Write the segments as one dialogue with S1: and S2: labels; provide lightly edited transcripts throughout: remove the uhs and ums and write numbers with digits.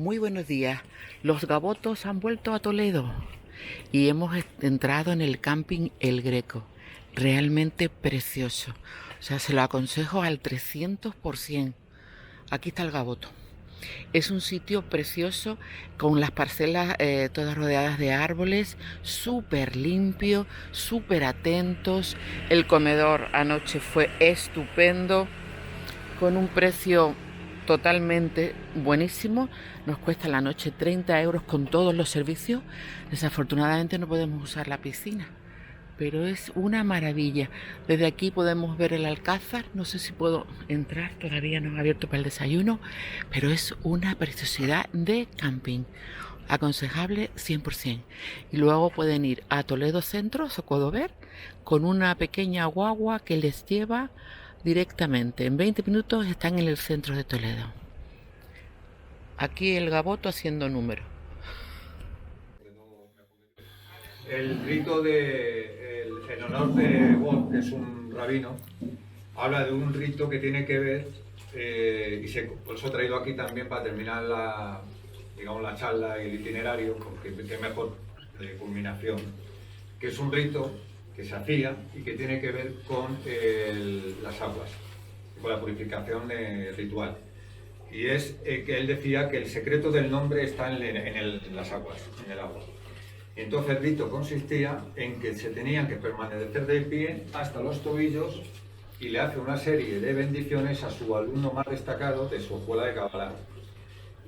S1: Muy buenos días. Los gavotos han vuelto a Toledo y hemos entrado en el camping El Greco. Realmente precioso. O sea, se lo aconsejo al 300%. Aquí está el Gaboto. Es un sitio precioso con las parcelas todas rodeadas de árboles, súper limpio, súper atentos. El comedor anoche fue estupendo, con un precio totalmente buenísimo. Nos cuesta la noche 30 euros con todos los servicios. Desafortunadamente no podemos usar la piscina, pero es una maravilla. Desde aquí podemos ver el Alcázar. No sé si puedo entrar, todavía no he abierto para el desayuno, pero es una preciosidad de camping. Aconsejable 100%. Y luego pueden ir a Toledo Centro, Zocodover, con una pequeña guagua que les lleva directamente. En 20 minutos están en el centro de Toledo. Aquí el Gaboto haciendo número.
S2: El rito en honor de Wolf, que es un rabino, habla de un rito que tiene que ver, por eso he traído aquí también para terminar la charla y el itinerario, porque es mejor de culminación, que es un rito que se hacía y que tiene que ver con las aguas, con la purificación ritual. Y es que él decía que el secreto del nombre está en las aguas, en el agua. Entonces el rito consistía en que se tenían que permanecer de pie hasta los tobillos y le hace una serie de bendiciones a su alumno más destacado de su escuela de Kabbalah.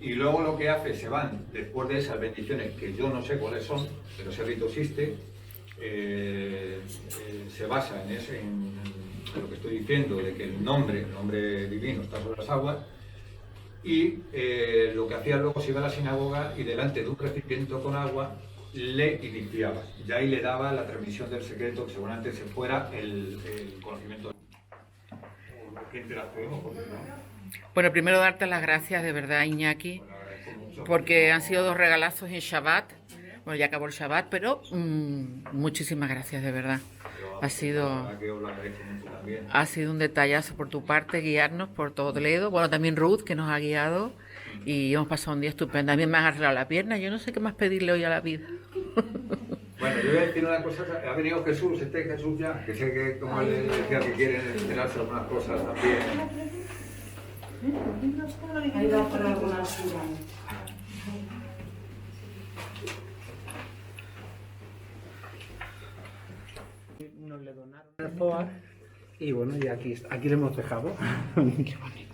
S2: Y luego lo que hace, se van, después de esas bendiciones, que yo no sé cuáles son, pero ese rito existe, se basa en lo que estoy diciendo, de que el nombre divino está sobre las aguas, y lo que hacía luego se iba a la sinagoga y delante de un recipiente con agua le iniciaba, y ahí le daba la transmisión del secreto, que seguramente se fuera el conocimiento. ¿Qué interactuemos?
S1: Bueno, primero darte las gracias de verdad, Iñaki, porque han sido 2 regalazos en Shabbat. Bueno, ya acabó el Shabbat, pero muchísimas gracias de verdad. Ha sido un detallazo por tu parte, guiarnos por todo Toledo. Bueno, también Ruth, que nos ha guiado, y hemos pasado un día estupendo. A mí me has arreglado la pierna, yo no sé qué más pedirle hoy a la vida.
S2: Bueno, yo voy a decir una cosa, ha venido Jesús ya, que sé que como él decía que quieren enterarse de algunas cosas también.
S3: Ahí va para alguna altura.
S4: Nos le donaron el FOA y bueno, y aquí le hemos dejado. Qué bonito.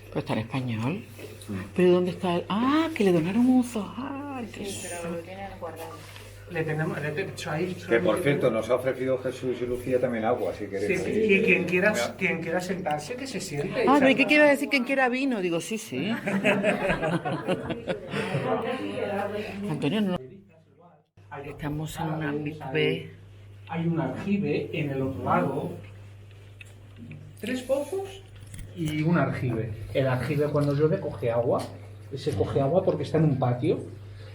S1: Pero está en español. ¿Pero dónde está el...? ¡Ah! Que le donaron un zohar.
S3: Sí, pero lo tienen guardado.
S4: Le he hecho ahí.
S2: Que por cierto, nos ha ofrecido Jesús y Lucía también agua, si queréis.
S4: Sí, y quien quiera sentarse, que se siente.
S1: Ah, ¿y qué quiere decir quien quiera vino? Digo, sí. Antonio, no. Estamos en una mikve.
S4: Hay un aljibe en el otro lado. 3 pozos y un aljibe. El aljibe cuando llueve coge agua. Se coge agua porque está en un patio.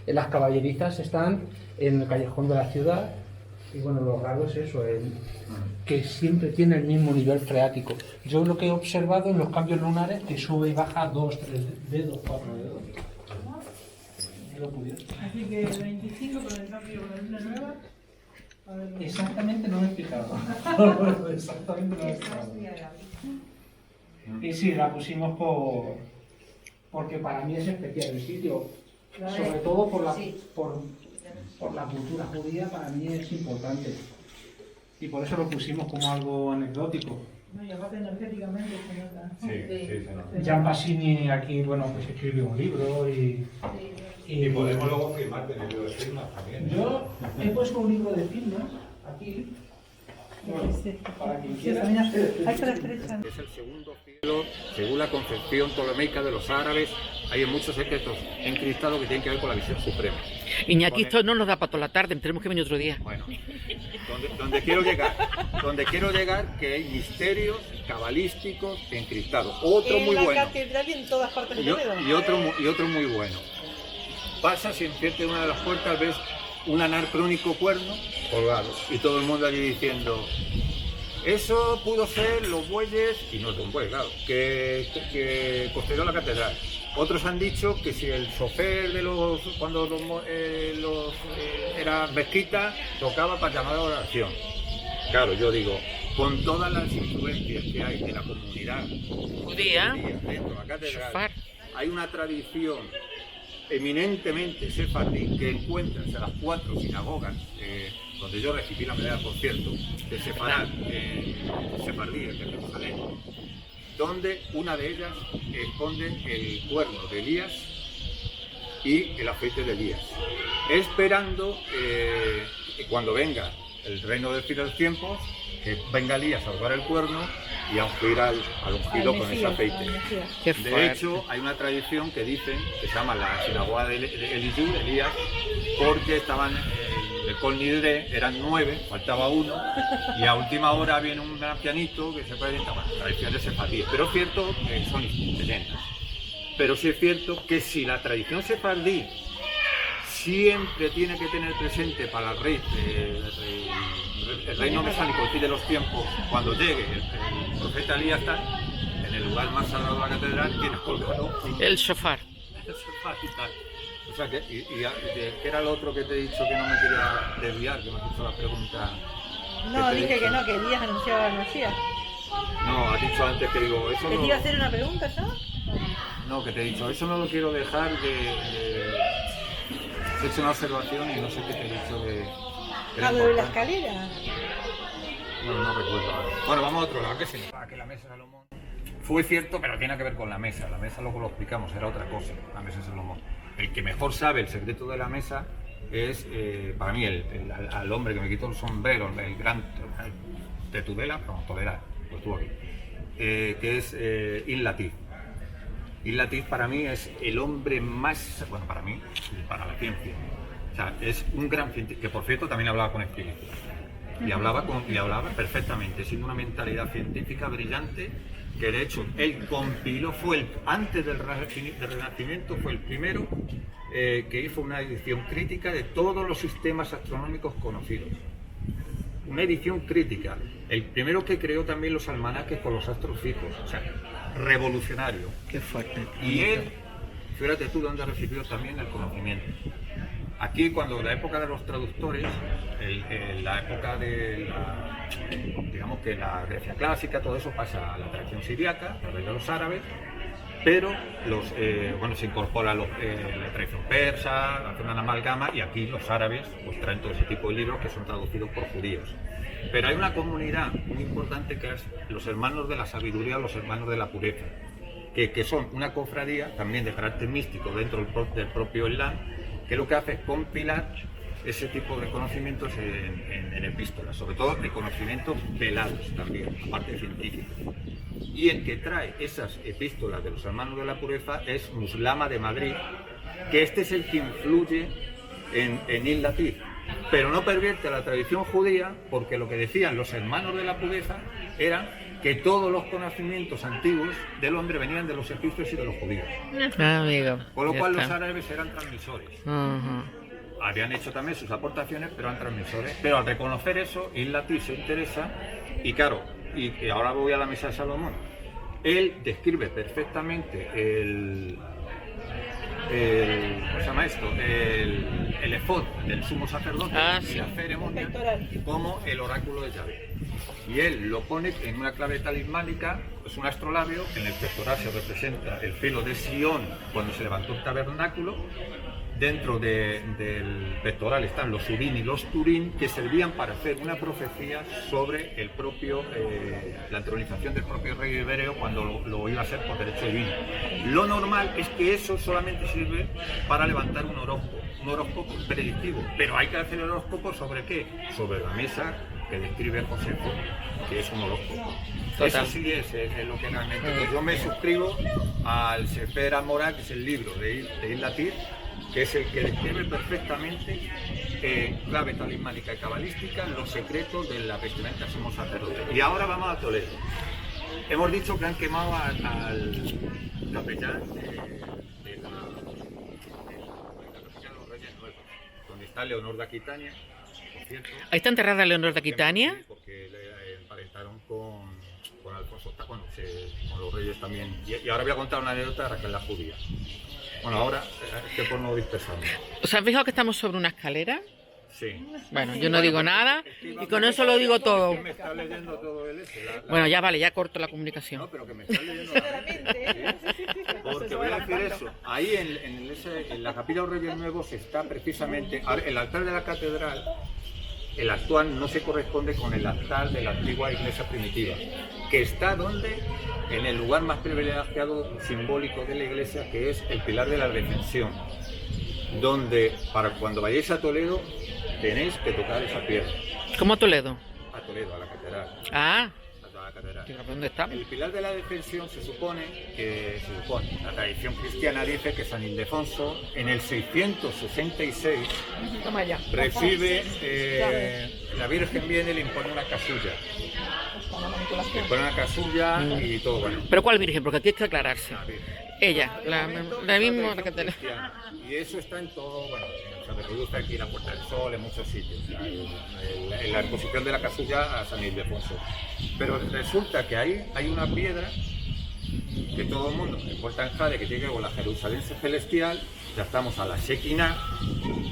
S4: Las caballerizas están en el callejón de la ciudad. Y bueno, lo raro es eso, que siempre tiene el mismo nivel freático. Yo lo que he observado en los cambios lunares, que sube y baja 2, 3 dedos, 4 dedos.
S5: Así que el 25 con el cambio con la luna nueva.
S4: Exactamente no me he fijado. Exactamente no me he fijado. Y sí, la pusimos porque para mí es especial el sitio. Sobre todo por la cultura judía, para mí es importante. Y por eso lo pusimos como algo anecdótico.
S5: No, y aparte energéticamente se nota.
S2: Sí, se nota.
S4: Jan Passini aquí, bueno, pues escribió un libro y
S2: podemos luego firmar el libro de firmas también.
S4: yo he puesto un libro de firmas aquí. Bueno, para quien quiera.
S5: Hay para estrechar.
S2: Es el segundo cielo, según la concepción ptolemaica de los árabes. Hay muchos secretos encriptados que tienen que ver con la visión suprema.
S1: Iñaki, esto no nos da para toda la tarde, tenemos que venir otro día.
S2: Bueno, donde quiero llegar, que hay misterios cabalísticos encriptados. Otro muy bueno.
S5: En la catedral y en todas partes de Toledo.
S2: Y otro muy bueno. Pasas y enfrente de una de las puertas ves un anacrónico cuerno colgado y todo el mundo allí diciendo: eso pudo ser los bueyes, y no es de un buey, claro, que construyó la catedral. Otros han dicho que si el chofer de cuando era mezquita, tocaba para llamar a la oración. Claro, yo digo, con todas las influencias que hay de la comunidad
S1: Judía,
S2: dentro de la catedral,
S1: shofar.
S2: hay una tradición eminentemente sefardí que encuentras a las 4 sinagogas, donde yo recibí la medalla, por cierto, de sefardíes de Jerusalén, donde una de ellas esconde el cuerno de Elías y el aceite de Elías, esperando que cuando venga el reino del fin de los tiempos, que venga Elías a ahogar el cuerno y a ungir al ungido con ese aceite.
S1: Qué
S2: De
S1: fuerte.
S2: hecho, hay una tradición que dicen, que se llama la sinagoga de Eliú, de Elías, porque estaban el Kol Nidre, eran 9, faltaba uno, y a última hora viene un gran pianito que se presenta, bueno, tradiciones sefardíes. Pero es cierto que son leyendas. Pero sí es cierto que si la tradición sefardí siempre tiene que tener presente para el rey, el reino mesánico, el fin de los tiempos, cuando llegue el profeta Elías, está en el lugar más sagrado de la catedral, tiene colgado
S1: El shofar.
S2: el sofá y tal. O sea, ¿qué era lo otro que te he dicho que no me quería desviar, que me has hecho la pregunta?
S5: No,
S2: te he
S5: dije
S2: dicho?
S5: que no, que Elías anunciaba al Mesías.
S2: No, has dicho antes que digo, eso
S5: ¿Que
S2: no,
S5: te iba a hacer una pregunta yo?
S2: no, que te he dicho, eso no lo quiero dejar he hecho una observación y no sé qué te he dicho de...
S5: Ah, lo de la escalera.
S2: Bueno, no recuerdo ahora. Bueno, vamos a otro lado, que sí. Que la mesa de Salomón fue cierto, pero tiene que ver con la mesa. La mesa luego lo explicamos, era otra cosa, la mesa de Salomón. El que mejor sabe el secreto de la mesa es, para mí, al hombre que me quitó el sombrero, el gran de Tudela, pero no, Toledano, lo estuvo aquí, que es Ibn Latif. Ibn Latif para mí es el hombre más, bueno, para mí, para la ciencia. O sea, es un gran científico, que por cierto también hablaba con espíritu. Y hablaba perfectamente, siendo una mentalidad científica brillante, que de hecho él compiló, antes del Renacimiento, fue el primero que hizo una edición crítica de todos los sistemas astronómicos conocidos. Una edición crítica. El primero que creó también los almanaques con los astros fijos. O sea, revolucionario.
S1: Qué fuerte.
S2: Y él, fíjate tú dónde recibió también el conocimiento. Aquí, cuando la época de los traductores, la época de digamos que la Grecia clásica, todo eso pasa a la tradición siriaca, a través de los árabes, pero se incorpora la tradición persa, hace una amalgama, y aquí los árabes pues traen todo ese tipo de libros que son traducidos por judíos. Pero hay una comunidad muy importante que es los hermanos de la sabiduría, los hermanos de la pureza, que son una cofradía también de carácter místico dentro del propio Islam, que lo que hace es compilar ese tipo de conocimientos en epístolas, sobre todo de conocimientos velados también, aparte de científicos. Y el que trae esas epístolas de los hermanos de la pureza es Muslama de Madrid, que este es el que influye en Ibn Latif, pero no pervierte la tradición judía, porque lo que decían los hermanos de la pureza era que todos los conocimientos antiguos del hombre venían de los egipcios y de los judíos.
S1: Ah, amigo.
S2: Con lo
S1: ya
S2: cual los
S1: está.
S2: árabes eran transmisores.
S1: Ujú.
S2: Habían hecho también sus aportaciones, pero eran transmisores. Pero al reconocer eso, Ibn Latif se interesa, y claro, y ahora voy a la mesa de Salomón. Él describe perfectamente ¿cómo se llama esto? El efod del sumo sacerdote,
S1: Ah,
S2: y
S1: sí.
S2: la ceremonia,
S5: Pectoral.
S2: como el oráculo de Yahvé. Y él lo pone en una clave talismánica, es un astrolabio, en el pectoral se representa el filo de Sion cuando se levantó el tabernáculo. Dentro del pectoral están los Urim y los Turim, que servían para hacer una profecía sobre la entronización del propio rey hebreo cuando lo iba a hacer por derecho divino. Lo normal es que eso solamente sirve para levantar un horóscopo predictivo, pero hay que hacer el horóscopo ¿sobre qué? Sobre la mesa que describe Josefo, que es un horóscopo.
S1: Total.
S2: Eso sí es lo que realmente... Pues yo me suscribo al Sefer Amorá, que es el libro de Ibn Latif, que es el que describe perfectamente clave talismánica y cabalística los secretos de la vestimenta sumo sacerdote. Y ahora vamos a Toledo. Hemos dicho que han quemado al capellán de la capilla de los Reyes Nuevos, donde está Leonor de Aquitania, por cierto.
S1: ¿Ahí está enterrada Leonor de Aquitania?
S2: Sí, porque le emparentaron con Alfonso bueno, con los reyes también. Y ahora voy a contar una anécdota de Raquel la judía. Bueno, ahora, es que por no dispersarme.
S1: ¿Os habéis fijado que estamos sobre una escalera?
S2: Sí.
S1: Bueno, yo no digo nada y con eso lo digo todo.
S2: Es que me está leyendo todo el
S1: Bueno, ya vale, ya corto la comunicación.
S2: No, pero que me está leyendo porque voy a decir eso. Ahí en la capilla de los Reyes Nuevos está precisamente el altar de la catedral. El actual no se corresponde con el altar de la antigua iglesia primitiva, que está donde, en el lugar más privilegiado simbólico de la iglesia, que es el pilar de la Redención, donde para cuando vayáis a Toledo tenéis que tocar esa piedra.
S1: ¿Cómo Toledo?
S2: A Toledo, a la catedral.
S1: Ah,
S2: A la catedral.
S1: ¿dónde está?
S2: El pilar de la defensión se supone, la tradición cristiana dice que San Ildefonso en el 666
S5: Toma ya.
S2: recibe, la Virgen viene y le impone una casulla. Le pone una casulla y todo bueno.
S1: ¿Pero cuál virgen? Porque aquí hay que aclararse.
S2: La Virgen.
S1: Ella, la misma
S2: Tradición cristiana. Y eso está en todo, bueno, se reproduce aquí en la Puerta del Sol, en muchos sitios, en la exposición de la casulla a San Ildefonso. Pero resulta que hay una piedra que todo el mundo, en Puerta en Jade, que tiene que ver con la Jerusalén celestial, ya estamos a la Shekinah.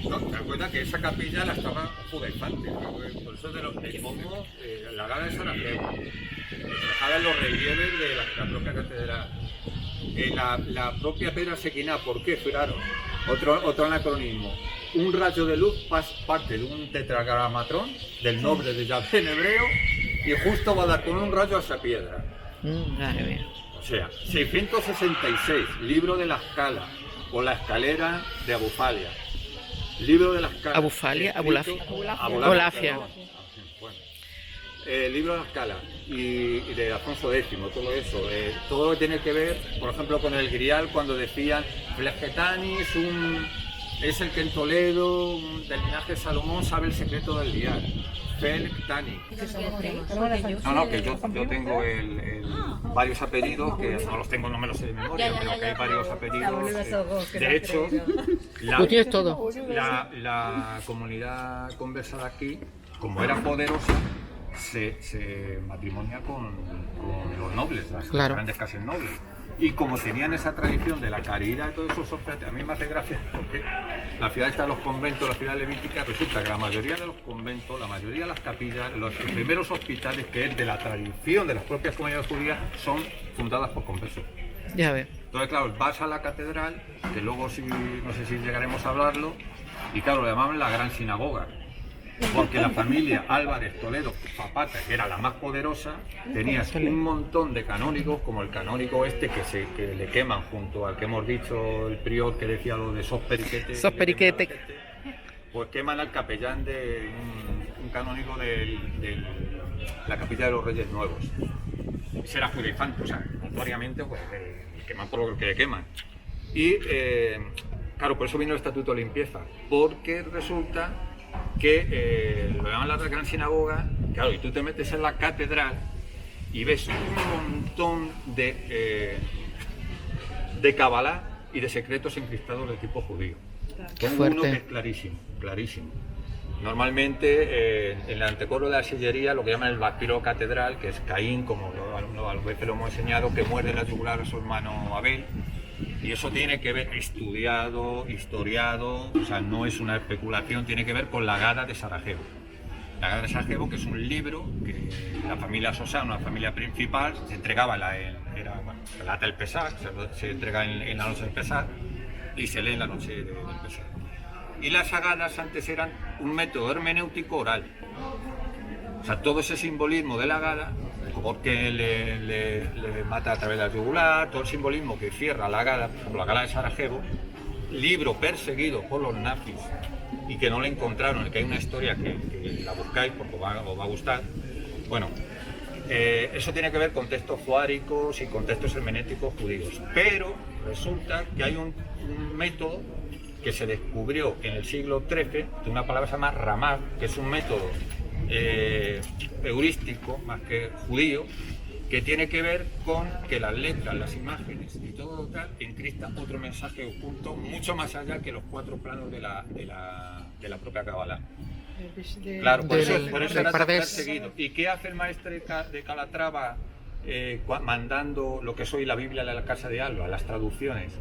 S2: No, te das cuenta que esa capilla la estaba judaizante, por eso de cómo la gala de Sarajevo, reflejada en los relieves de la propia catedral. La propia piedra Shekinah, ¿por qué? Fijaros, otro anacronismo. Un rayo de luz parte de un tetragramatrón del nombre de Yahvé en hebreo y justo va a dar con un rayo a esa piedra.
S1: Madre mía.
S2: O sea, 666, libro de la escala o la escalera de Abufalia. Libro de la escala.
S1: Abufalia,
S2: escrito-
S1: Abulafia.
S2: Abulafia, perdón. Bueno. Libro de la escala y de Alfonso X, todo eso. Todo lo que tiene que ver, por ejemplo, con el Grial, cuando decían Flegetanis, es el que en Toledo, del linaje de Salomón, sabe el secreto del Grial. Flegetanis. No, que yo tengo varios apellidos, que no los tengo, no me los sé de memoria, pero que hay varios apellidos. De hecho,
S1: Tú tienes todo.
S2: la comunidad conversa de aquí, como era poderosa, se matrimonia con los nobles, las
S1: Claro.
S2: grandes casas nobles. Y como tenían esa tradición de la caridad y todo eso, a mí me hace gracia porque la ciudad está en los conventos, la ciudad levítica, resulta que la mayoría de los conventos, la mayoría de las capillas, los primeros hospitales, que es de la tradición de las propias comunidades judías, son fundadas por conversos.
S1: Ya ves.
S2: Entonces, claro, vas a la catedral, que luego no sé si llegaremos a hablarlo, y claro, le llamaban la gran sinagoga. Porque la familia Álvarez Toledo Zapata, que era la más poderosa, tenías un montón de canónigos, como el canónigo este que le queman junto al que hemos dicho, el prior que decía lo de Sos Periquete.
S1: Sos Periquete.
S2: Pues queman al capellán de un canónigo de la capilla de los Reyes Nuevos. Ese era judaizante, o sea, notoriamente pues, queman por lo que le queman. Y claro, por eso vino el Estatuto de Limpieza, porque resulta que lo llaman la gran sinagoga, claro, y tú te metes en la catedral y ves un montón de cabalá y de secretos encriptados de tipo judío.
S1: Qué
S2: Uno
S1: fuerte.
S2: que es clarísimo, clarísimo. Normalmente en el antecoro de la sillería lo que llaman el vaquero catedral, que es Caín, como a veces lo hemos enseñado, que muerde la yugular a su hermano Abel. Y eso tiene que ver, estudiado, historiado, o sea, no es una especulación, tiene que ver con la Gada de Sarajevo. La Gada de Sarajevo, que es un libro que la familia Sosa, una familia principal, se entregaba, relata el Pesach, se entrega en la noche del Pesach y se lee en la noche del Pesach. Y las agadas antes eran un método hermenéutico oral. O sea, todo ese simbolismo de la Gada, porque le mata a través de la yugular, todo el simbolismo que cierra la Gada, por ejemplo, la Gala de Sarajevo, libro perseguido por los nazis y que no le encontraron, que hay una historia que la buscáis porque os va a gustar. Bueno, eso tiene que ver con textos juáricos y con textos hermenéuticos judíos, pero resulta que hay un método que se descubrió en el siglo XIII de una palabra que se llama Ramad, que es un método heurístico más que judío, que tiene que ver con que las letras, las imágenes y todo lo tal encriptan otro mensaje oculto mucho más allá que los cuatro planos de la propia Cábala. Claro, por eso era tan perseguido. ¿Y qué hace el maestre de Calatrava mandando lo que es hoy la Biblia a la casa de Alba, las traducciones,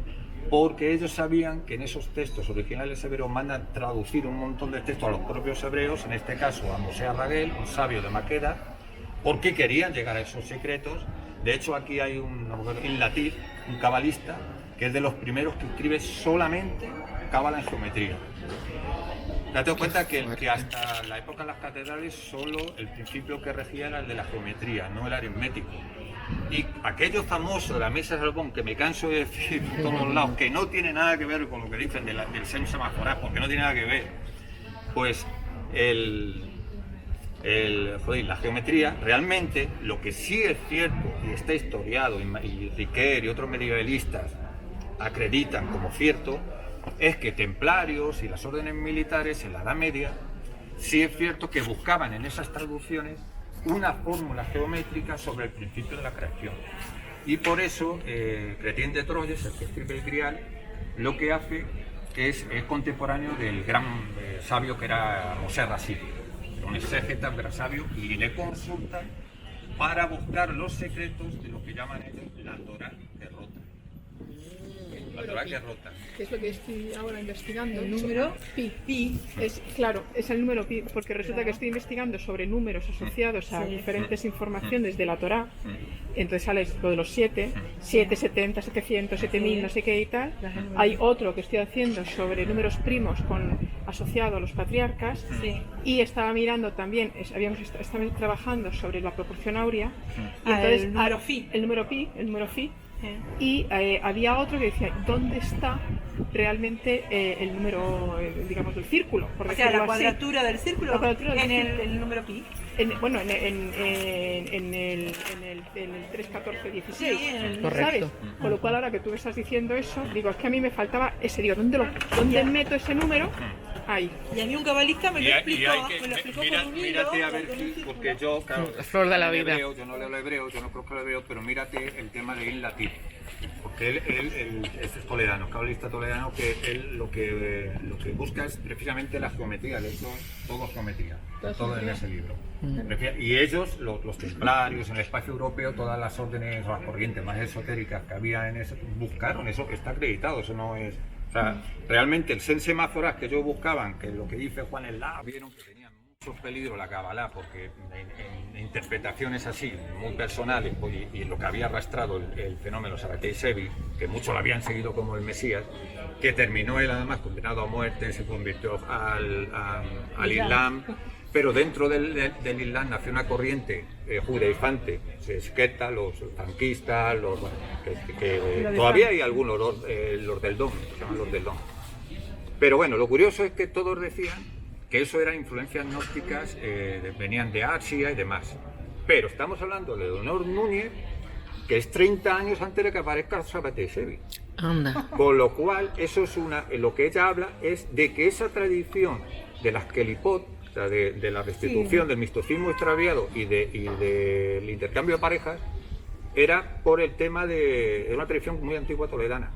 S2: porque ellos sabían que en esos textos originales hebreos mandan traducir un montón de textos a los propios hebreos, en este caso a Moshe Ragel, un sabio de Maqueda, porque querían llegar a esos secretos. De hecho, aquí hay en latín, un cabalista, que es de los primeros que escribe solamente cábala en geometría. Date cuenta que hasta la época de las catedrales solo el principio que regía era el de la geometría, no el aritmético. Y aquello famoso de la mesa de Salomón, que me canso de decir por todos lados, que no tiene nada que ver con lo que dicen del semaforaje, porque no tiene nada que ver, pues la geometría, realmente lo que sí es cierto y está historiado, y Riquet y otros medievalistas acreditan como cierto, es que templarios y las órdenes militares en la Edad Media sí es cierto que buscaban en esas traducciones una fórmula geométrica sobre el principio de la creación. Y por eso Chrétien de Troyes, el que escribe el Grial, lo que hace es contemporáneo del gran sabio que era Moshe Rassi, un exégeta, un gran sabio, y le consulta para buscar los secretos de lo que llaman ellos la Torá que rota. La Torá que rota.
S6: Que es lo que estoy ahora investigando.
S5: El número
S6: pi. Es, claro, es el número pi, porque resulta que estoy investigando sobre números asociados a diferentes informaciones de la Torá. Entonces sale lo de los 7, 70, 700, 7000, no sé qué y tal. Hay otro que estoy haciendo sobre números primos asociado a los patriarcas. Y estaba mirando también, estaba trabajando sobre la proporción áurea. Y entonces,
S5: el número phi.
S6: El número phi. Y había otro que decía dónde está realmente el número, digamos, del círculo, por
S5: O sea,
S6: decirlo
S5: la
S6: así.
S5: cuadratura del círculo
S6: La cuadratura del
S5: en
S6: círculo.
S5: el número pi.
S6: En el 3.14.16,
S5: Sí,
S6: ¿sabes?
S1: Correcto.
S6: Con lo cual ahora que tú me estás diciendo eso, digo, es que a mí me faltaba ese, digo, ¿dónde meto ese número? Ahí.
S5: Y a mí un cabalista me lo explicó,
S2: que,
S5: me lo explicó
S2: mira,
S5: con un hilo,
S2: mírate a ver
S5: con un
S2: si,
S5: círculo.
S2: porque yo, claro,
S1: La flor de la
S2: en
S1: vida.
S2: hebreo, yo no leo el hebreo, yo no creo que lo hebreo, pero mírate el tema de en latín, porque él es toledano, cabalista toledano, que él lo que busca es precisamente la geometría, de hecho, todo geometría, todo en ese libro. Y ellos, los templarios, en el espacio europeo, todas las órdenes o las corrientes más esotéricas que había en ese, buscaron eso, está acreditado, eso no es... O sea, realmente el semáforas que ellos buscaban, que lo que dice Juan Elá, vieron que tenían mucho peligro la Kabbalah, porque en interpretaciones así, muy personales, y lo que había arrastrado el fenómeno Sabbatai Sevi, que muchos lo habían seguido como el Mesías, que terminó él además condenado a muerte, se convirtió al Islam, pero dentro del Islam nació una corriente judaizante, se esqueta, los franquistas, que todavía hay algunos, los del Don, se llaman los del Don. Pero bueno, lo curioso es que todos decían que eso eran influencias gnósticas, venían de Asia y demás. Pero estamos hablando de Leonor Núñez, que es 30 años antes de que aparezca Sabbatai Sevi.
S1: Anda.
S2: Con lo cual, eso es lo que ella habla es de que esa tradición de las Kelipot, o sea, de la restitución, del misticismo extraviado y del intercambio de parejas, era por el tema de una tradición muy antigua toledana.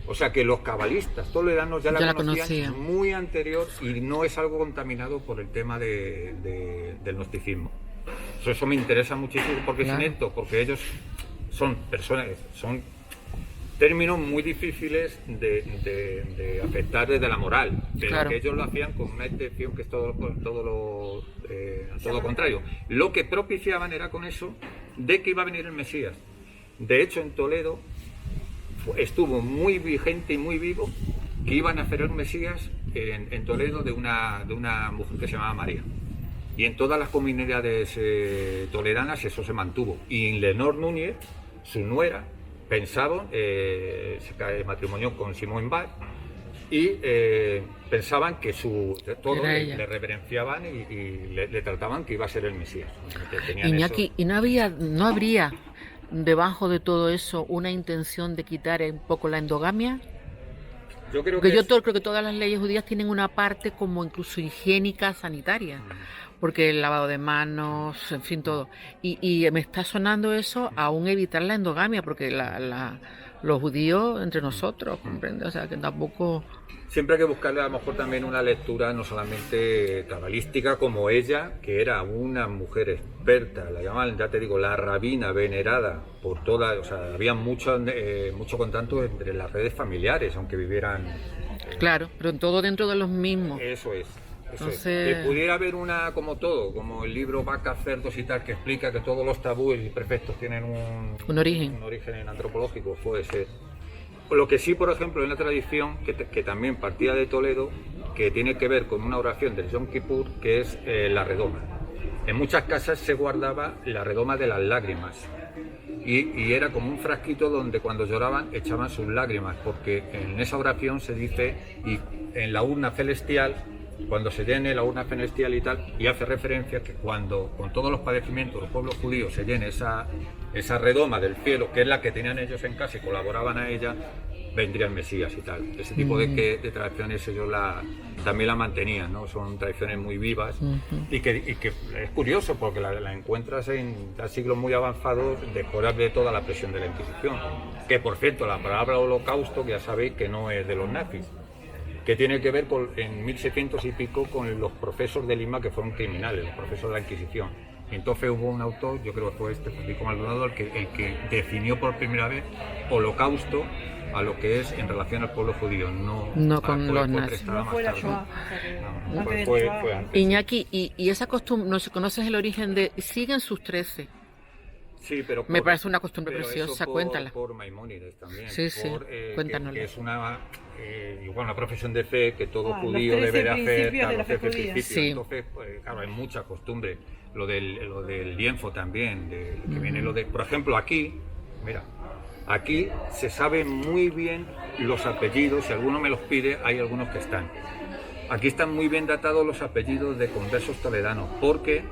S2: O sea que los cabalistas toledanos ya la conocían muy anterior y no es algo contaminado por el tema del gnosticismo. Eso me interesa muchísimo porque es neto, porque ellos son personas, son términos muy difíciles de aceptar desde la moral, pero que ellos lo hacían con una intención que es todo lo contrario. Lo que propiciaban era con eso de que iba a venir el Mesías. De hecho, en Toledo estuvo muy vigente y muy vivo que iban a hacer el Mesías en Toledo de una mujer que se llamaba María. Y en todas las comunidades toledanas eso se mantuvo. Y en Leonor Núñez, su nuera, pensaban, se matrimonió con Simón Bach y pensaban que todos le reverenciaban y le trataban que iba a ser el Mesías.
S1: Iñaki, ¿y no habría debajo de todo eso una intención de quitar un poco la endogamia?
S2: Yo creo
S1: creo que todas las leyes judías tienen una parte como incluso higiénica, sanitaria, porque el lavado de manos, en fin, todo. Y me está sonando eso, aún evitar la endogamia, porque los judíos entre nosotros, ¿comprende? O sea, que tampoco...
S2: Siempre hay que buscarle a lo mejor también una lectura no solamente cabalística como ella, que era una mujer experta, la llamaban, ya te digo, la rabina venerada por toda, o sea, había mucho contacto entre las redes familiares, aunque vivieran...
S1: Claro, pero todo dentro de los mismos.
S2: Eso es.
S1: Entonces...
S2: Que pudiera haber una, como todo, como el libro Vacas, Cerdos y tal, que explica que todos los tabúes y preceptos tienen un origen antropológico, puede ser. Lo que sí, por ejemplo, en la tradición, que también partía de Toledo, que tiene que ver con una oración del Yom Kippur, que es la redoma. En muchas casas se guardaba la redoma de las lágrimas. Y era como un frasquito donde cuando lloraban echaban sus lágrimas, porque en esa oración se dice, y en la urna celestial, cuando se llene la urna celestial y tal, y hace referencia que cuando con todos los padecimientos los pueblos judíos se llene esa redoma del cielo, que es la que tenían ellos en casa y colaboraban a ella, vendría el Mesías y tal. Ese tipo de tradiciones ellos también la mantenían, ¿no? Son tradiciones muy vivas y que es curioso porque la encuentras en siglos muy avanzados después de toda la presión de la Inquisición. Que por cierto, la palabra holocausto, que ya sabéis que no es de los nazis, que tiene que ver en 1600 y pico con los profesos de Lima que fueron criminales, los profesos de la Inquisición. Entonces hubo un autor, yo creo que fue Francisco Maldonado, el que definió por primera vez holocausto a lo que es en relación al pueblo judío, no con los nazis.
S5: No fue la Shoah.
S2: Fue antes.
S1: Iñaki, y esa costumbre, no sé, ¿conoces el origen de siguen sus 13?
S2: Sí, pero
S1: me parece una costumbre
S2: pero
S1: preciosa,
S2: eso
S1: cuéntala.
S2: Por Maimónides también.
S1: Sí, cuéntanosla.
S2: Que es una profesión de fe que todo judío debe de hacer.
S5: Claro, los 13
S2: principios.
S1: Sí.
S2: Entonces, claro, hay mucha costumbre. Lo del lienzo también, que viene por ejemplo, aquí, mira, aquí se sabe muy bien los apellidos, si alguno me los pide, hay algunos que están. Aquí están muy bien datados los apellidos de conversos toledanos, porque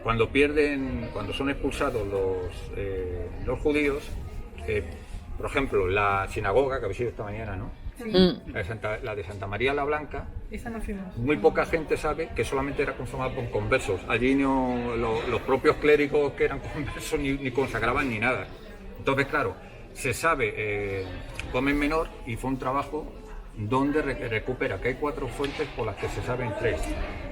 S2: cuando son expulsados los judíos, por ejemplo, la sinagoga que habéis ido esta mañana, ¿no? La de Santa María la Blanca,
S5: Esa no fuimos.
S2: muy poca gente sabe que solamente era conformada por conversos. Allí los propios clérigos que eran conversos ni consagraban ni nada. Entonces, claro, se sabe Comen Menor, y fue un trabajo donde recupera que hay 4 fuentes por las que se saben 3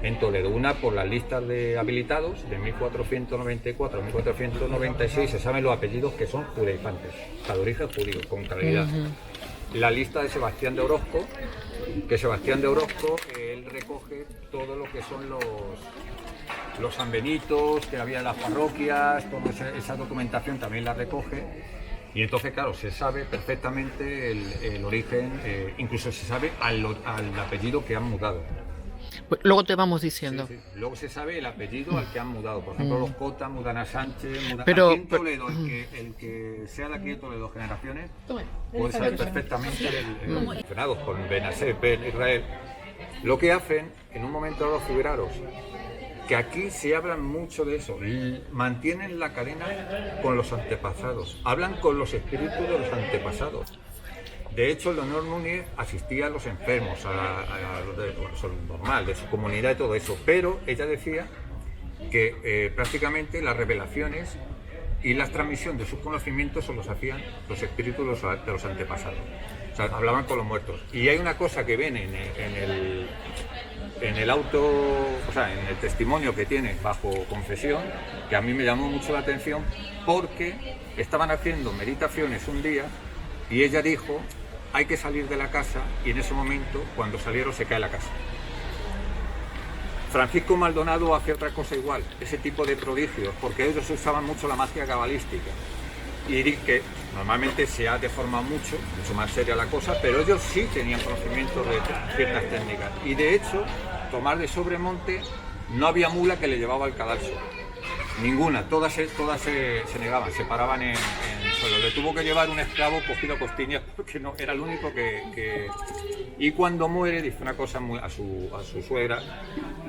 S2: en Toledo. Una por las listas de habilitados de 1494 a 1496, se saben los apellidos que son judaifantes, de origen judío, con claridad. La lista de Sebastián de Orozco, él recoge todo lo que son los sanbenitos que había en las parroquias, toda esa documentación también la recoge. Y entonces, claro, se sabe perfectamente el origen, incluso se sabe al apellido que han mudado.
S1: Pues luego te vamos diciendo.
S2: Sí. Luego se sabe el apellido al que han mudado. Por ejemplo, los Cota mudan a Sánchez,
S1: Pero,
S2: aquí en Toledo, el que sea de aquí de Toledo generaciones, puede saber perfectamente mencionados con Benasé, Ben Israel. Lo que hacen, en un momento dado, figuraros, que aquí se hablan mucho de eso, mantienen la cadena con los antepasados, hablan con los espíritus de los antepasados. De hecho, Leonor Núñez asistía a los enfermos, a los de normal, de su comunidad y todo eso, pero ella decía que prácticamente las revelaciones y la transmisión de sus conocimientos se los hacían los espíritus de los antepasados. O sea, hablaban con los muertos. Y hay una cosa que viene en el auto, o sea, en el testimonio que tiene bajo confesión, que a mí me llamó mucho la atención, porque estaban haciendo meditaciones un día y ella dijo: hay que salir de la casa, y en ese momento, cuando salieron, se cae la casa. Francisco Maldonado hacía otra cosa igual, ese tipo de prodigios, porque ellos usaban mucho la magia cabalística, y que normalmente se ha deformado mucho más seria la cosa, pero ellos sí tenían conocimiento de ciertas técnicas. Y de hecho, Tomás de Sobremonte, no había mula que le llevaba al cadalso. Ninguna, todas se negaban, se paraban en suelo. Le tuvo que llevar un esclavo cogido a costillas porque no era el único que... Y cuando muere dice una cosa a su suegra,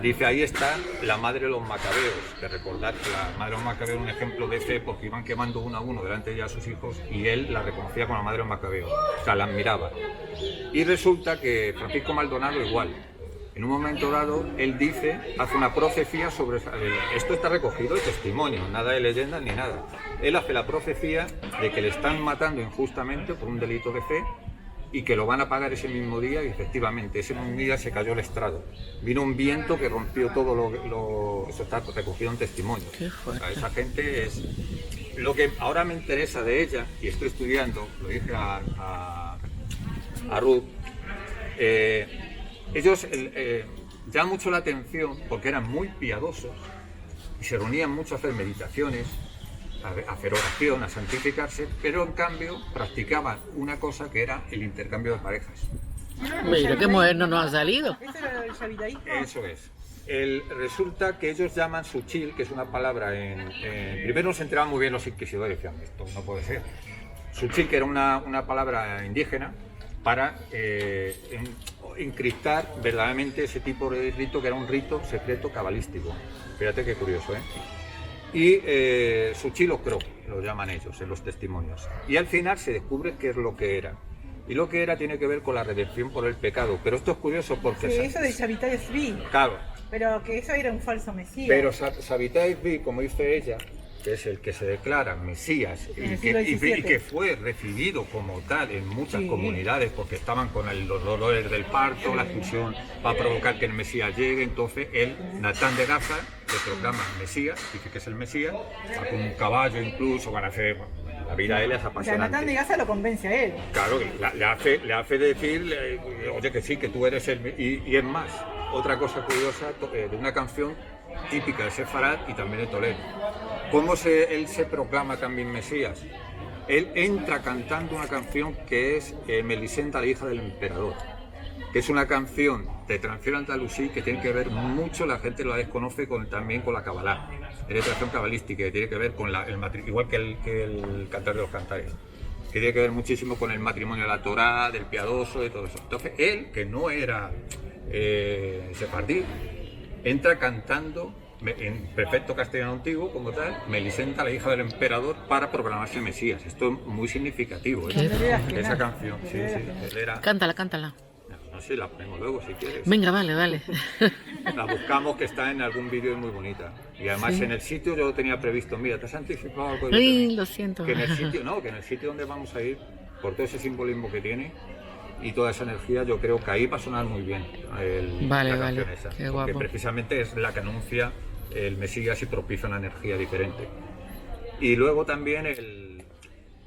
S2: dice: ahí está la madre de los macabeos, que recordad que la madre de los macabeos era un ejemplo de fe, porque iban quemando uno a uno delante de ella a sus hijos, y él la reconocía como la madre de los macabeos, o sea, la admiraba. Y resulta que Francisco Maldonado igual. en un momento dado, él hace una profecía sobre... Esto está recogido de testimonio, nada de leyendas ni nada. Él hace la profecía de que le están matando injustamente por un delito de fe y que lo van a pagar ese mismo día, y efectivamente, ese mismo día se cayó el estrado. Vino un viento que rompió todo eso está recogido en testimonio. O sea, esa gente es... Lo que ahora me interesa de ella, y estoy estudiando, lo dije a Ruth, ellos llaman mucho la atención porque eran muy piadosos y se reunían mucho a hacer meditaciones, a hacer oración, a santificarse, pero en cambio practicaban una cosa que era el intercambio de parejas.
S1: Mira qué moderno nos ha salido.
S5: ¿Ese era el Shavidaísmo?
S2: Eso es. Resulta que ellos llaman suchil, que es una palabra primero no se enteraban muy bien los inquisidores, decían, esto no puede ser. Suchil, que era una palabra indígena para encriptar verdaderamente ese tipo de rito, que era un rito secreto cabalístico. Fíjate qué curioso, ¿eh? Y Suchil o Cro, lo llaman ellos en los testimonios. Y al final se descubre qué es lo que era. Y lo que era tiene que ver con la redención por el pecado. Pero esto es curioso porque...
S5: Sí, eso de Shavitai Tzvi.
S2: Claro.
S5: Pero que eso era un falso mesías.
S2: Pero Shavitai Tzvi, como dice ella, que es el que se declara Mesías y que fue recibido como tal en muchas comunidades porque estaban con los dolores del parto, la expulsión para provocar que el Mesías llegue. Entonces él, Natán de Gaza, le proclama Mesías, dice que es el Mesías, va con un caballo incluso, van a hacer... La vida de él es apasionante.
S5: O sea, Natán de Gaza lo convence a él.
S2: Claro, le hace decir, oye, que sí, que tú eres el... Y es más, otra cosa curiosa de una canción típica de Sefarad y también de Toledo. ¿Cómo él se proclama también Mesías? Él entra cantando una canción que es Melisenda, la hija del emperador, que es una canción de tradición andalusí que tiene que ver mucho, la gente la desconoce, también con la Kabbalah. Es de tradición cabalística, que tiene que ver con igual que el Cantar de los Cantares, que tiene que ver muchísimo con el matrimonio de la Torá, del piadoso, de todo eso. Entonces él, que no era sefardí, entra cantando en perfecto castellano antiguo, como tal, Melisenda, la hija del emperador, para proclamarse Mesías. Esto es muy significativo, esa canción. Sí, él era...
S1: Cántala, cántala.
S2: No sé, la ponemos luego si quieres.
S1: Venga, vale.
S2: La buscamos, que está en algún vídeo, es muy bonita. Y además
S1: Sí.
S2: en el sitio yo lo tenía previsto, mira, ¿te has anticipado algo?
S1: Ay, lo siento.
S2: Que en el sitio donde vamos a ir, por todo ese simbolismo que tiene y toda esa energía, yo creo que ahí va a sonar muy bien
S1: Vale,
S2: la canción
S1: vale,
S2: esa.
S1: qué
S2: Porque
S1: guapo.
S2: precisamente es la que anuncia el Mesías y propicia una energía diferente. Y luego también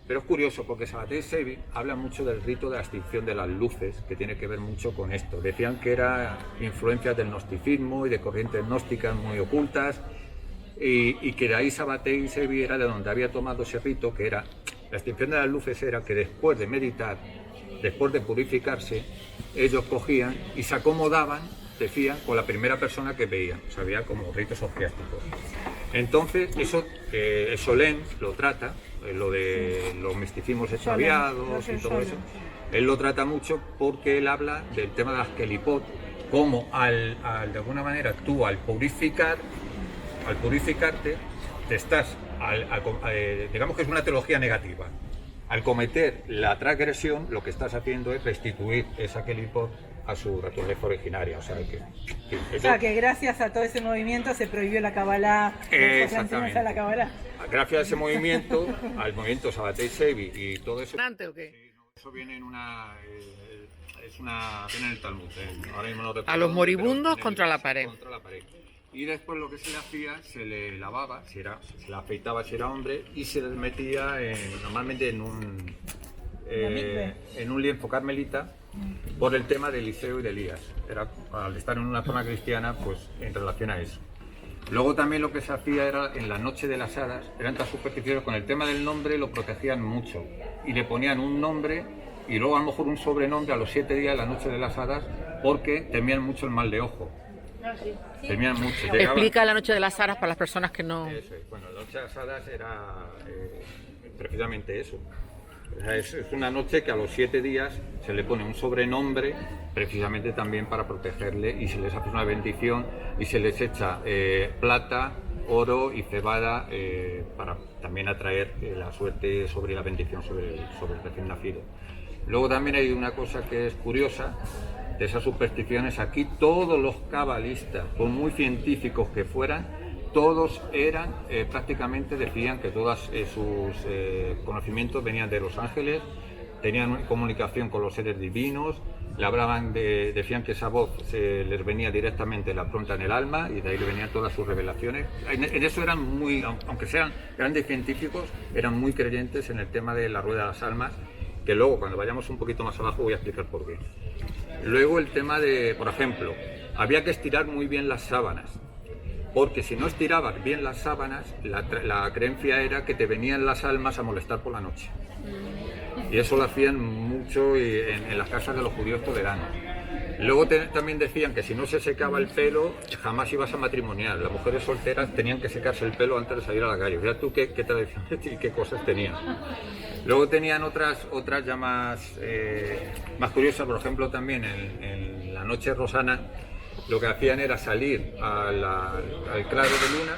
S2: Pero es curioso porque Sabbatai Zevi habla mucho del rito de la extinción de las luces, que tiene que ver mucho con esto. Decían que era influencias del gnosticismo y de corrientes gnósticas muy ocultas, y que de ahí Sabbatai Zevi era de donde había tomado ese rito, que era la extinción de las luces, era que después de meditar, después de purificarse, ellos cogían y se acomodaban, decían, con la primera persona que veían. O sea, había como ritos orgiásticos. Entonces, eso Solén lo trata, lo de los misticismos extraviados y todo eso. Él lo trata mucho porque él habla del tema de las kelipot, como de alguna manera tú al purificarte, te estás, digamos que es una teología negativa. Al cometer la transgresión, lo que estás haciendo es restituir esa kelipot a su naturaleza originaria. O sea,
S5: que gracias a todo ese movimiento se prohibió la Kabbalah, la enseñanza de la Kabbalah.
S2: Gracias a ese movimiento, al movimiento Sabbatai Zevi y todo eso.
S1: ¿O qué?
S2: Eso viene en viene en el Talmud. Ahora mismo no recuerdo
S1: A los
S2: dónde,
S1: moribundos
S2: pero
S1: contra la pared.
S2: Contra la pared. Y después lo que se le hacía, se le lavaba, se le afeitaba si era hombre, y se les metía normalmente en un lienzo carmelita, por el tema de Eliseo y de Elías. Era, al estar en una zona cristiana, pues en relación a eso. Luego también lo que se hacía era, en la noche de las hadas, eran tan supersticiosos, con el tema del nombre lo protegían mucho, y le ponían un nombre y luego a lo mejor un sobrenombre a los 7 días de la noche de las hadas, porque temían mucho el mal de ojo. Temían mucho.
S1: Explica la noche de las aras para las personas que no...
S2: Eso es. Bueno, la noche de las hadas era precisamente eso. O sea, es una noche que a los 7 días se le pone un sobrenombre, precisamente también para protegerle, y se les hace una bendición y se les echa plata, oro y cebada para también atraer la suerte sobre la bendición sobre el recién nacido. Luego también hay una cosa que es curiosa, de esas supersticiones. Aquí todos los cabalistas, por muy científicos que fueran, todos eran, prácticamente decían que todos sus conocimientos venían de los ángeles, tenían comunicación con los seres divinos, le hablaban decían que esa voz les venía directamente, la pronta en el alma, y de ahí le venían todas sus revelaciones. En eso eran muy, aunque sean grandes científicos, eran muy creyentes en el tema de la rueda de las almas, que luego cuando vayamos un poquito más abajo voy a explicar por qué. Luego el tema de, por ejemplo, había que estirar muy bien las sábanas, porque si no estirabas bien las sábanas, la creencia era que te venían las almas a molestar por la noche. Y eso lo hacían mucho en las casas de los judíos toleranos. Luego también decían que si no se secaba el pelo, jamás ibas a matrimoniar. Las mujeres solteras tenían que secarse el pelo antes de salir a la calle. Mira tú qué tradiciones y qué cosas tenían. Luego tenían otras ya más curiosas. Por ejemplo, también en la noche rosana, lo que hacían era salir al claro de luna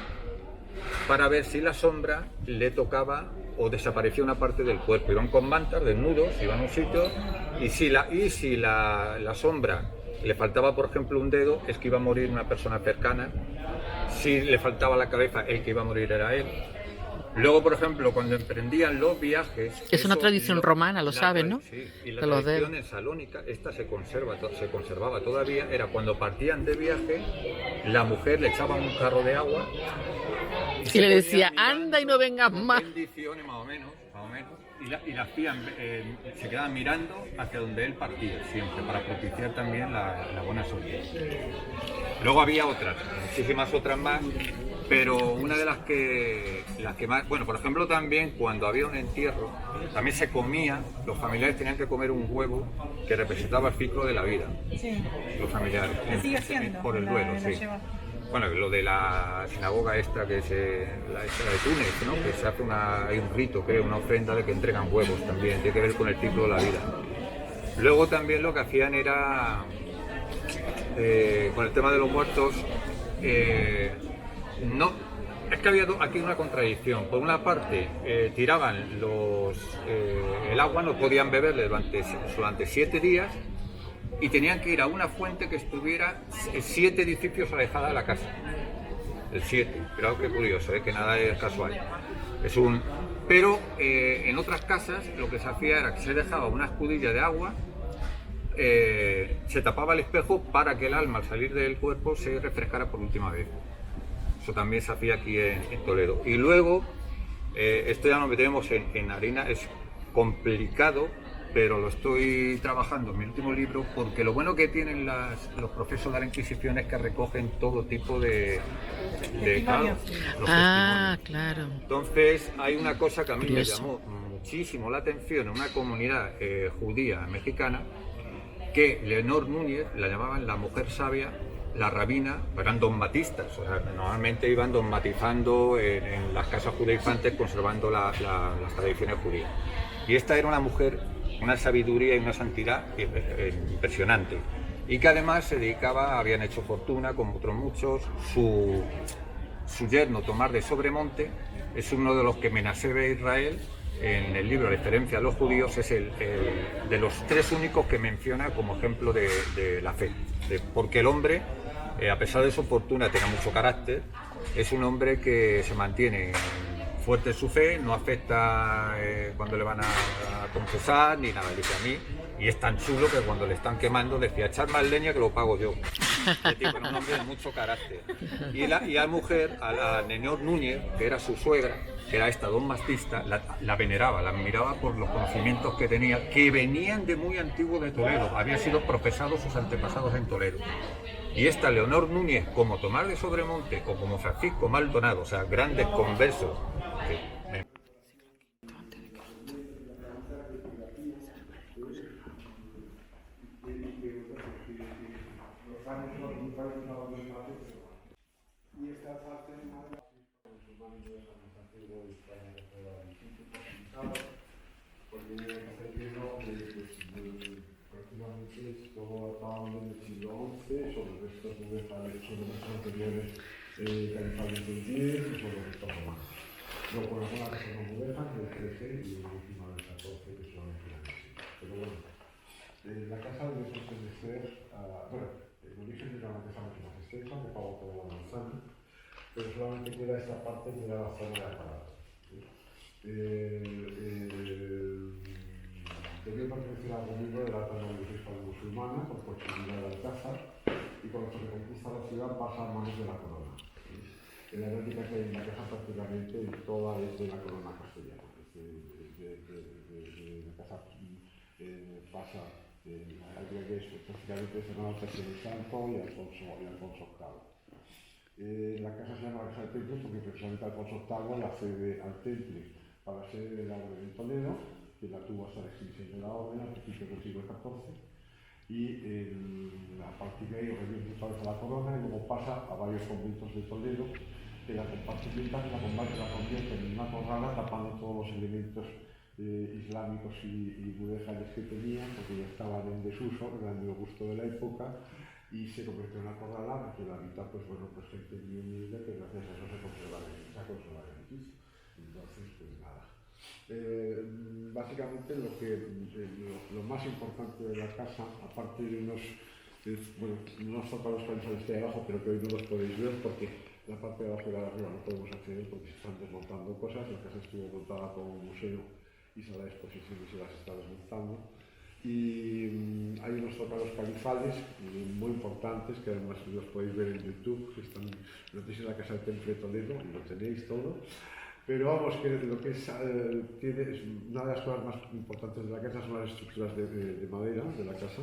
S2: para ver si la sombra le tocaba o desaparecía una parte del cuerpo. Iban con mantas, desnudos, iban a un sitio, y si la sombra le faltaba, por ejemplo, un dedo, es que iba a morir una persona cercana. Si le faltaba la cabeza, el que iba a morir era él. Luego, por ejemplo, cuando emprendían los viajes...
S1: Es una tradición romana, lo sabes, ¿no?
S2: Sí, y la
S1: de los
S2: tradición en Salónica, esta se conservaba todavía, era cuando partían de viaje, la mujer le echaba un jarro de agua
S1: y le decía, anda y no vengas más.
S2: Bendiciones, más o menos, y la hacían, se quedaban mirando hacia donde él partía, siempre, para propiciar también la buena suerte. Luego había otras, muchísimas otras más, pero una de las que más, bueno, por ejemplo, también cuando había un entierro, también se comía, los familiares tenían que comer un huevo que representaba el ciclo de la vida. Sí. Los familiares.
S5: ¿Se sigue haciendo?
S2: Por el duelo, sí. Bueno, lo de la sinagoga esta, que es la de Túnez, ¿no? Que se hace hay un rito, creo, una ofrenda de que entregan huevos también, tiene que ver con el ciclo de la vida. Luego también lo que hacían era, con el tema de los muertos, no, es que había aquí una contradicción. Por una parte, tiraban el agua, no podían beberle durante 7 días, y tenían que ir a una fuente que estuviera 7 edificios alejada de la casa. El 7, pero qué curioso, que nada es casual. Pero en otras casas lo que se hacía era que se dejaba una escudilla de agua, se tapaba el espejo para que el alma al salir del cuerpo se refrescara por última vez. Eso también se hacía aquí en Toledo. Y luego, esto ya nos metemos en harina, es complicado, pero lo estoy trabajando en mi último libro, porque lo bueno que tienen los procesos de la Inquisición es que recogen todo tipo de casos.
S1: Claro.
S2: Entonces hay una cosa que a mí me llamó muchísimo la atención en una comunidad judía mexicana, que Leonor Núñez la llamaban la mujer sabia, la rabina, eran dogmatistas, o sea, normalmente iban dogmatizando en las casas judaizantes, conservando las tradiciones judías. Y esta era una mujer, una sabiduría y una santidad impresionante, y que además se dedicaba, habían hecho fortuna como otros muchos. Su yerno Tomás de Sobremonte es uno de los que Menasebe Israel, en el libro Referencia a los judíos, es el de los 3 únicos que menciona como ejemplo de la fe, porque el hombre, a pesar de su fortuna, tiene mucho carácter, es un hombre que se mantiene fuerte en su fe, no afecta cuando le van a confesar ni nada, dice a mí, y es tan chulo que cuando le están quemando decía, echar más leña que lo pago yo. El tipo era un hombre de mucho carácter. Y la mujer, a la Leonor Núñez, que era su suegra, que era esta dogmatista, la veneraba, la admiraba por los conocimientos que tenía, que venían de muy antiguo de Toledo, habían sido profesados sus antepasados en Toledo. Y esta Leonor Núñez, como Tomás de Sobremonte o como Francisco Maldonado, o sea, grandes conversos,
S7: La casa debe pertenecer a... Bueno, el origen era una casa mucho más extensa, que pagó toda la manzana, pero solamente queda esta parte que era la zona de la parada. Debió pertenecer al gobierno de la Tecnología hispano-musulmana por proximidad de Alcázar y cuando se reconquista la ciudad pasa a manos de la corona. La heráutica que hay en la casa prácticamente toda es de la corona castellana. La casa pasa al revés, prácticamente se llama Tercer Santo y Alfonso VIII. La casa se llama la Casa del Temple porque precisamente Alfonso VIII la cede al Temple para sede de la Orden de Toledo, que la tuvo hasta la extinción de la Orden a principios del siglo XIV. Y a partir de ahí revierte otra vez a la corona y luego pasa a varios conventos de Toledo que la compartimentan y la convierten en una corrala tapando todos los elementos islámicos y mudéjares que tenían porque ya estaban en desuso, eran de gusto de la época y se convirtió en una corrala que la mitad pues bueno pues gente muy humilde que gracias a eso se conserva el edificio. Entonces pues nada. Básicamente lo más importante de la casa, aparte de unos zócalos que hay abajo, pero que hoy no los podéis ver porque la parte de abajo y la de arriba no podemos acceder porque se están desmontando cosas. La casa estuvo montada como museo y sala de exposiciones y las está desmontando. Y hay unos zócalos califales muy importantes que además los podéis ver en YouTube, que están, no sé si en la Casa del Temple de Toledo, y lo tenéis todo. Pero vamos, que lo que es, una de las cosas más importantes de la casa son las estructuras de madera de la casa,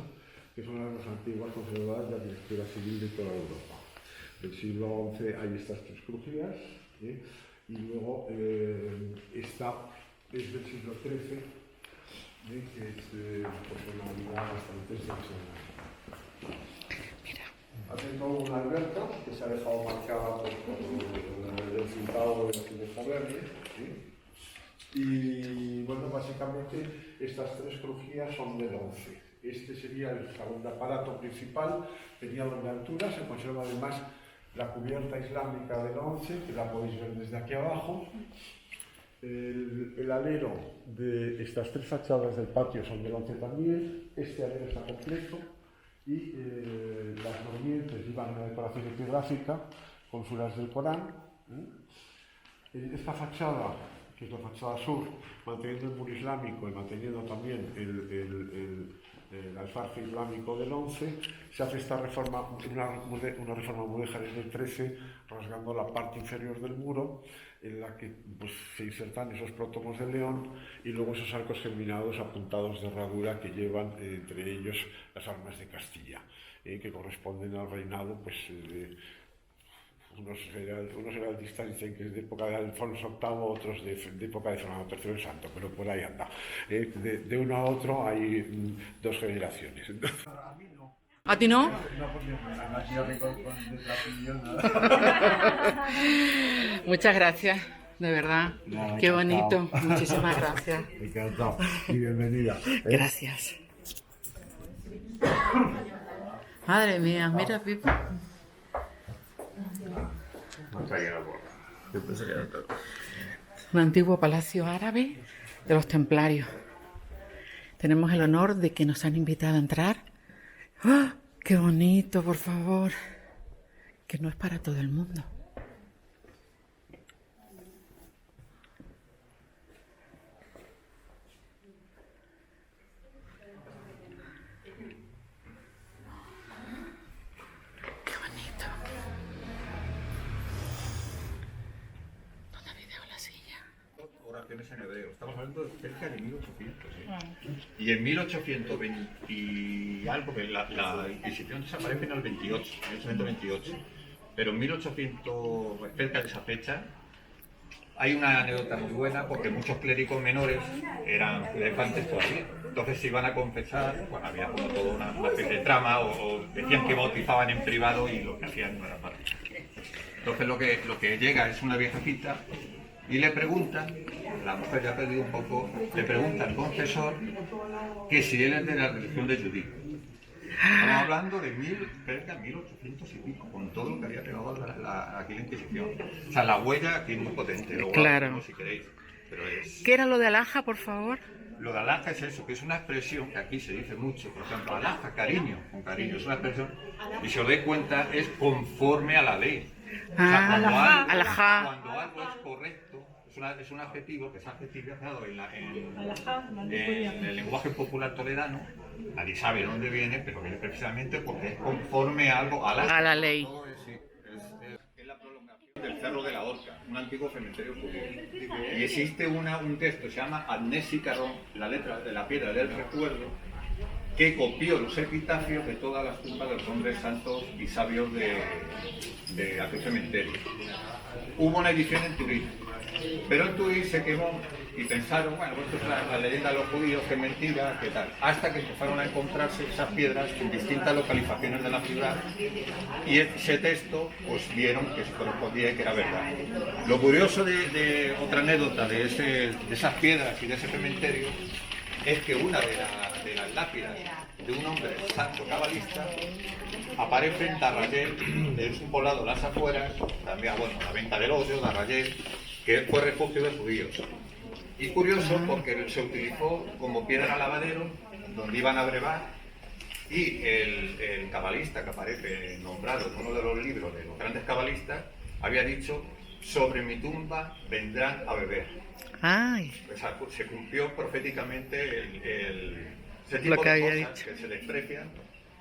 S7: que son las más antiguas conservadas de la arquitectura civil de toda Europa. Del siglo XI hay estas tres crujías, y luego esta es del siglo XIII, que es pues una unidad bastante excepcional. Hace todo una alberca que se ha dejado marcada por el cintado de Jovernes, y bueno, básicamente estas tres crujías son del XI. Este sería el salón de aparato principal, tenía doble altura, se conserva además la cubierta islámica del XI, que la podéis ver desde aquí abajo. El alero de estas tres fachadas del patio son del XI también, este alero está completo y las normientes llevan una decoración epigráfica con suras del Corán. Esta fachada, que es la fachada sur, manteniendo el muro islámico y manteniendo también el alfarje islámico del XI, se hace esta reforma, una reforma mudéjar del XIII, rasgando la parte inferior del muro, en la que pues, se insertan esos prótomos de león y luego esos arcos geminados apuntados de herradura que llevan entre ellos las armas de Castilla, que corresponden al reinado, pues, unos heraldistas dicen que es de época de Alfonso VIII, otros de época de Fernando III el Santo, pero por ahí anda. De uno a otro hay dos generaciones.
S1: ¿A ti no?
S7: No, porque además yo vengo con desafío,
S1: Muchas gracias, de verdad.
S7: Nada,
S1: Qué bonito.
S7: encantado.
S1: Muchísimas gracias.
S7: Encantado y bienvenida.
S1: Gracias. Madre mía, mira, Pipa. Un antiguo palacio árabe de los templarios. Tenemos el honor de que nos han invitado a entrar. ¡Ah! ¡Qué bonito, por favor! Que no es para todo el mundo. ¡Qué bonito! ¿Dónde habéis dejado la silla?
S2: Oraciones en hebreo. Estamos hablando de cerca de 1800. Y en 1820 y algo, que la Inquisición desaparece en el 28, 1828. Pero en 1800, cerca de esa fecha, hay una anécdota muy buena porque muchos clérigos menores eran elefantes todavía. Entonces se iban a confesar, bueno, había como toda una especie de trama, o decían que bautizaban en privado y lo que hacían no era práctica. Entonces lo que llega es una viejecita y le pregunta, la mujer ya ha perdido un poco, le pregunta al confesor que si él es de la religión de Judí. Estamos hablando de 1800 y pico, con todo lo que había pegado aquí la Inquisición. O sea, la huella aquí es muy potente, luego
S1: claro.
S2: lo si queréis. Pero es...
S1: ¿Qué era lo de alhaja, por favor?
S2: Lo de alhaja es eso, que es una expresión que aquí se dice mucho, por ejemplo, alhaja, cariño, con cariño, es una expresión, y si os dais cuenta, es conforme a la ley. O sea, cuando algo es correcto, es un adjetivo que se ha adjetivizado en el lenguaje popular toledano. Nadie sabe de dónde viene, pero viene precisamente porque es conforme a algo, a la
S1: ley.
S2: Es la prolongación del Cerro de la Horca, un antiguo cementerio judío. Y existe un texto que se llama Amnesicaron, la letra de la piedra del recuerdo, que copió los epitafios de todas las tumbas de los hombres santos y sabios de aquel cementerio. Hubo una edición en Turín, pero en Turín se quemó y pensaron, bueno, esto es la leyenda de los judíos, que mentira, qué tal, hasta que empezaron a encontrarse esas piedras en distintas localizaciones de la ciudad y ese texto pues vieron que se correspondía y que era verdad. Lo curioso de otra anécdota de esas piedras y de ese cementerio es que una de las lápidas de un hombre santo cabalista aparece en Darrayel, es un poblado de las afueras, también, bueno, la Venta del Hoyo, Darrayel, que fue refugio de judíos. Y curioso porque se utilizó como piedra lavadero, donde iban a brevar, y el cabalista que aparece nombrado en uno de los libros de los grandes cabalistas, había dicho, sobre mi tumba vendrán a beber.
S1: Ay.
S2: O sea, se cumplió proféticamente ese tipo de cosas que se desprecian.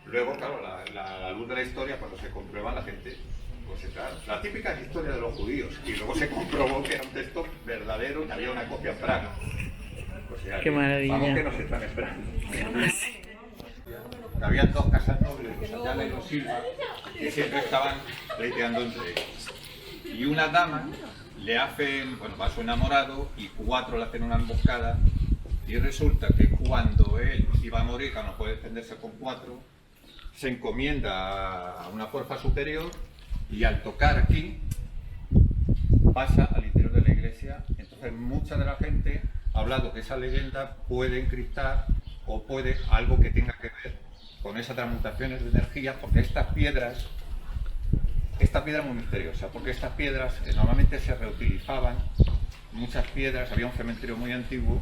S2: Luego, claro, la luz de la historia, cuando se comprueba, la gente, pues claro, la típica historia de los judíos, y luego se comprobó que era un texto verdadero y había una copia en Praga. O sea,
S1: qué maravilla.
S2: Vamos, que nos están esperando. Habían dos casas nobles, los Ayala y los Silva, que siempre estaban pleiteando entre ellos. Y una dama le hacen, bueno, va a su enamorado y 4 le hacen una emboscada, y resulta que cuando él iba a morir, que no puede defenderse con 4, se encomienda a una fuerza superior y al tocar aquí pasa al interior de la iglesia. Entonces mucha de la gente ha hablado que esa leyenda puede encriptar o puede algo que tenga que ver con esas transmutaciones de energía, porque esta piedra es muy misteriosa, porque estas piedras normalmente se reutilizaban, muchas piedras, había un cementerio muy antiguo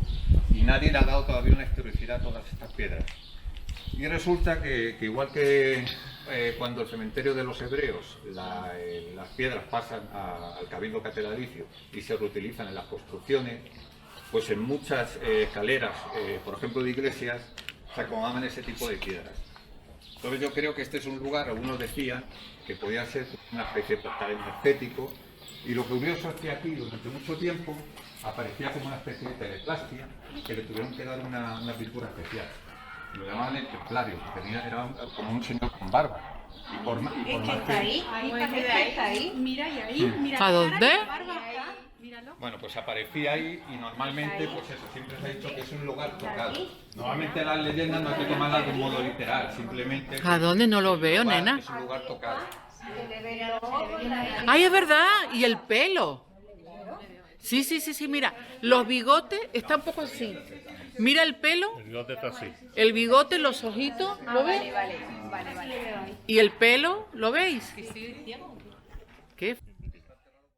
S2: y nadie le ha dado todavía una historicidad a todas estas piedras. Y resulta que igual que cuando el cementerio de los hebreos, las piedras pasan al cabildo catedralicio y se reutilizan en las construcciones, pues en muchas escaleras, por ejemplo de iglesias, se acomodaban ese tipo de piedras. Entonces yo creo que este es un lugar, algunos decían, que podía ser una especie de portal energético, y lo curioso es que aquí durante mucho tiempo aparecía como una especie de teleplastia que le tuvieron que dar una pintura especial. Lo llamaban el templario, porque era como un señor con barba. Y por más
S3: está ahí, está ahí. Mira, y ahí, mira.
S1: ¿A dónde?
S2: Bueno, pues aparecía ahí y normalmente, pues eso, siempre se ha dicho que es un lugar tocado. Normalmente las leyendas no hay que tomarlas de un modo literal, simplemente...
S1: ¿A dónde? No lo veo, nena.
S2: Es un lugar tocado.
S1: ¡Ay, es verdad! Y el pelo. Sí, mira. Los bigotes están un poco así. Mira el pelo.
S8: El bigote está así.
S1: El bigote, los ojitos, ¿lo ves?
S3: Vale.
S1: ¿Y el pelo? ¿Lo veis? ¿Qué?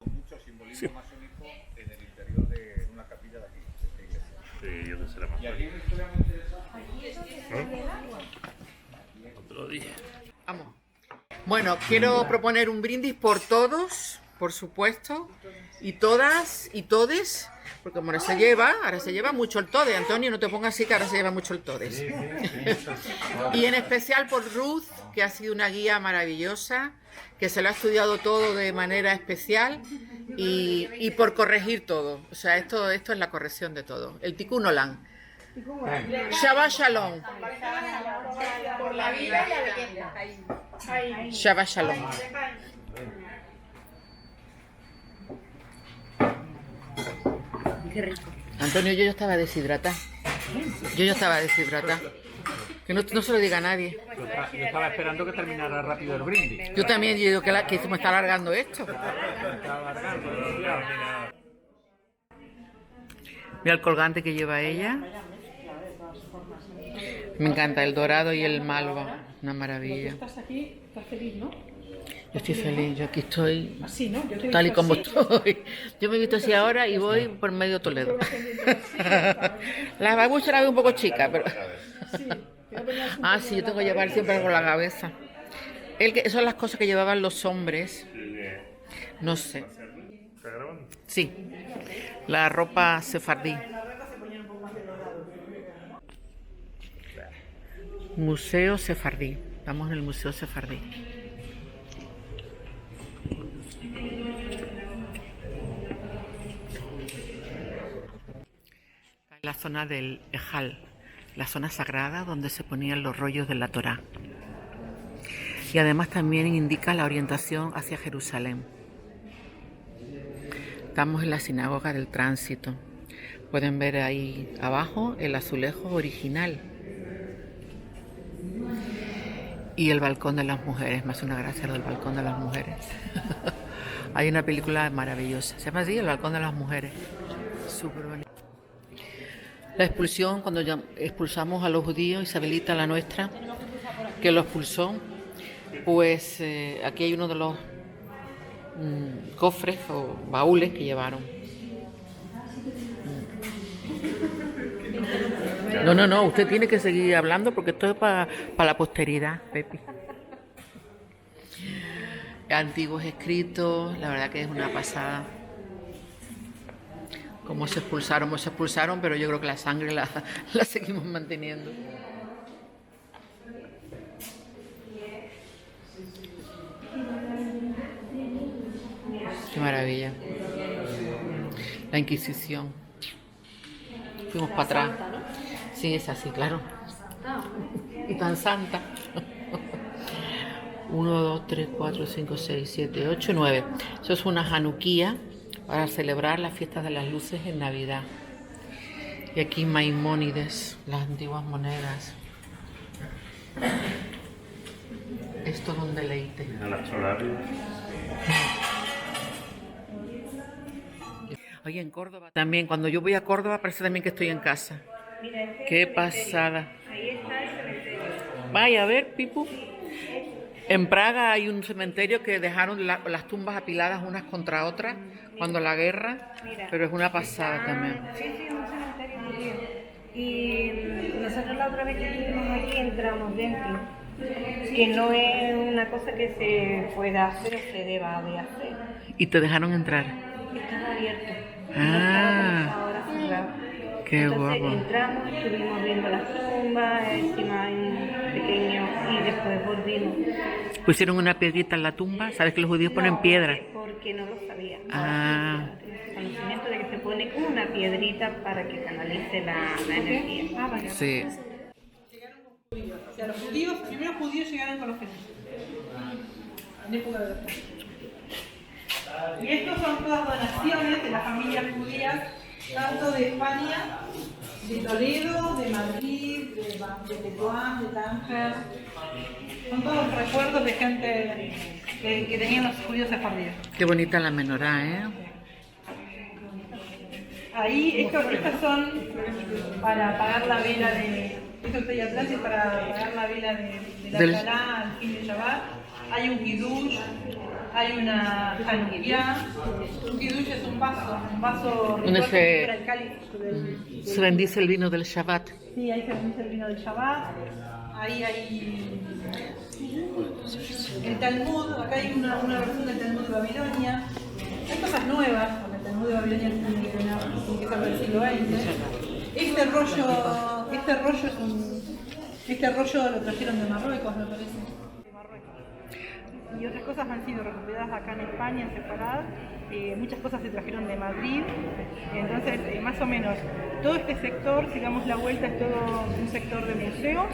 S2: Mucho simbolismo masónico en el interior de una capilla de aquí, de esta iglesia.
S8: Sí, yo que será más.
S2: Y aquí hay una historia muy interesante.
S8: Otro día.
S1: Vamos. Bueno, quiero proponer un brindis por todos, por supuesto, y todas y todes, porque como ahora se lleva mucho el tode. Antonio, no te pongas así, que ahora se lleva mucho el todes. Y en especial por Ruth, que ha sido una guía maravillosa, que se lo ha estudiado todo de manera especial, y por corregir todo. O sea, esto es la corrección de todo. El Tikkun Olam. Shabbat Shalom.
S3: Por la vida y la belleza.
S1: Shabbat Shalom.
S3: Qué rico.
S1: Antonio, yo estaba deshidratada. Que no se lo diga a nadie.
S4: Yo estaba esperando que terminara rápido el brindis.
S1: Yo también digo que se me está alargando esto. Mira el colgante que lleva ella. Me encanta el dorado y el malva. Una maravilla.
S6: Estás aquí, estás feliz, ¿no?
S1: Yo estoy feliz, yo aquí estoy
S6: Así, ¿no? Yo te he
S1: tal y
S6: visto
S1: como
S6: así.
S1: estoy. Yo me he visto así ahora y voy por medio Toledo. La babucha la veo un poco chica, pero...
S6: Sí, yo venía así un
S1: Ah,
S6: poco
S1: sí,
S6: de
S1: yo
S6: la
S1: tengo que llevar
S6: cabeza.
S1: siempre algo en la cabeza. Son las cosas que llevaban los hombres. No sé.
S8: ¿Está grabando?
S1: Sí, la ropa sefardí. Museo sefardí. Estamos en el Museo Sefardí. La zona del Ejal, la zona sagrada donde se ponían los rollos de la Torá. Y además también indica la orientación hacia Jerusalén. Estamos en la sinagoga del Tránsito. Pueden ver ahí abajo el azulejo original. Y el balcón de las mujeres, me hace una gracia lo del balcón de las mujeres. Hay una película maravillosa, se llama así, El balcón de las mujeres. Súper bonito. La expulsión, cuando ya expulsamos a los judíos, Isabelita, la nuestra, que lo expulsó, pues aquí hay uno de los cofres o baúles que llevaron. No, usted tiene que seguir hablando porque esto es para la posteridad, Pepi. Antiguos escritos, la verdad que es una pasada. Cómo se expulsaron, pero yo creo que la sangre la seguimos manteniendo. Qué maravilla. La Inquisición. Fuimos para atrás. Sí, es así, claro. Y tan santa. 1, 2, 3, 4, 5, 6, 7, 8, 9. Eso es una Hanukkía para celebrar las fiestas de las luces en Navidad. Y aquí Maimónides, las antiguas monedas. Esto es un deleite.
S8: El astrolario.
S1: Oye, en Córdoba también, cuando yo voy a Córdoba parece también que estoy en casa. Qué pasada.
S3: Ahí está el cementerio.
S1: Vaya, a ver, Pipu. En Praga hay un cementerio que dejaron las tumbas apiladas unas contra otras cuando la guerra, pero es una pasada también.
S3: Sí, sí, un cementerio muy bien. Y nosotros la otra vez que estuvimos aquí entramos dentro, que no es una cosa que se pueda hacer o se deba de hacer.
S1: Y te dejaron entrar.
S3: Estaba abierto.
S1: Ah.
S3: No estaba como ahora cerrado.
S1: Qué
S3: Entonces
S1: guapo.
S3: entramos, estuvimos viendo las tumbas, encima hay un pequeño, y después volvimos.
S1: Pusieron una piedrita en la tumba, sabes que los judíos ponen piedra.
S3: Porque no lo sabía.
S1: Ah.
S3: Ahora tengo ese conocimiento de que se pone una piedrita para que canalice la energía.
S1: Sí.
S5: O sea, los primeros judíos llegaron con los fenicios. En época de los Y estos son todas donaciones de las familias judías, tanto de España, de Toledo, de Madrid, de Tetuán, de Tánger. Son todos recuerdos de gente que tenían los judíos sefardíes.
S1: Qué bonita la menorá, ¿eh?
S3: Ahí, estas son para pagar la vela de... Esto estoy atrás es para pagar la vela de la
S1: Del-
S3: Shalá al fin de Shabbat. Hay un kiddush, hay una Hanukkah. Un kiddush es un vaso
S1: Donde se-
S3: para el cáliz del...
S1: Se bendice el vino del Shabbat.
S3: Sí, ahí se bendice el vino del Shabbat. Ahí hay el Talmud, acá hay una versión del Talmud de Babilonia. Hay cosas nuevas, porque el Talmud de Babilonia tiene que ser del siglo XX. Este rollo lo trajeron de Marruecos, me parece. Y otras cosas han sido recuperadas acá en España, en Sefarad. Muchas cosas se trajeron de Madrid. Entonces, más o menos, todo este sector, si damos la vuelta, es todo un sector de museo.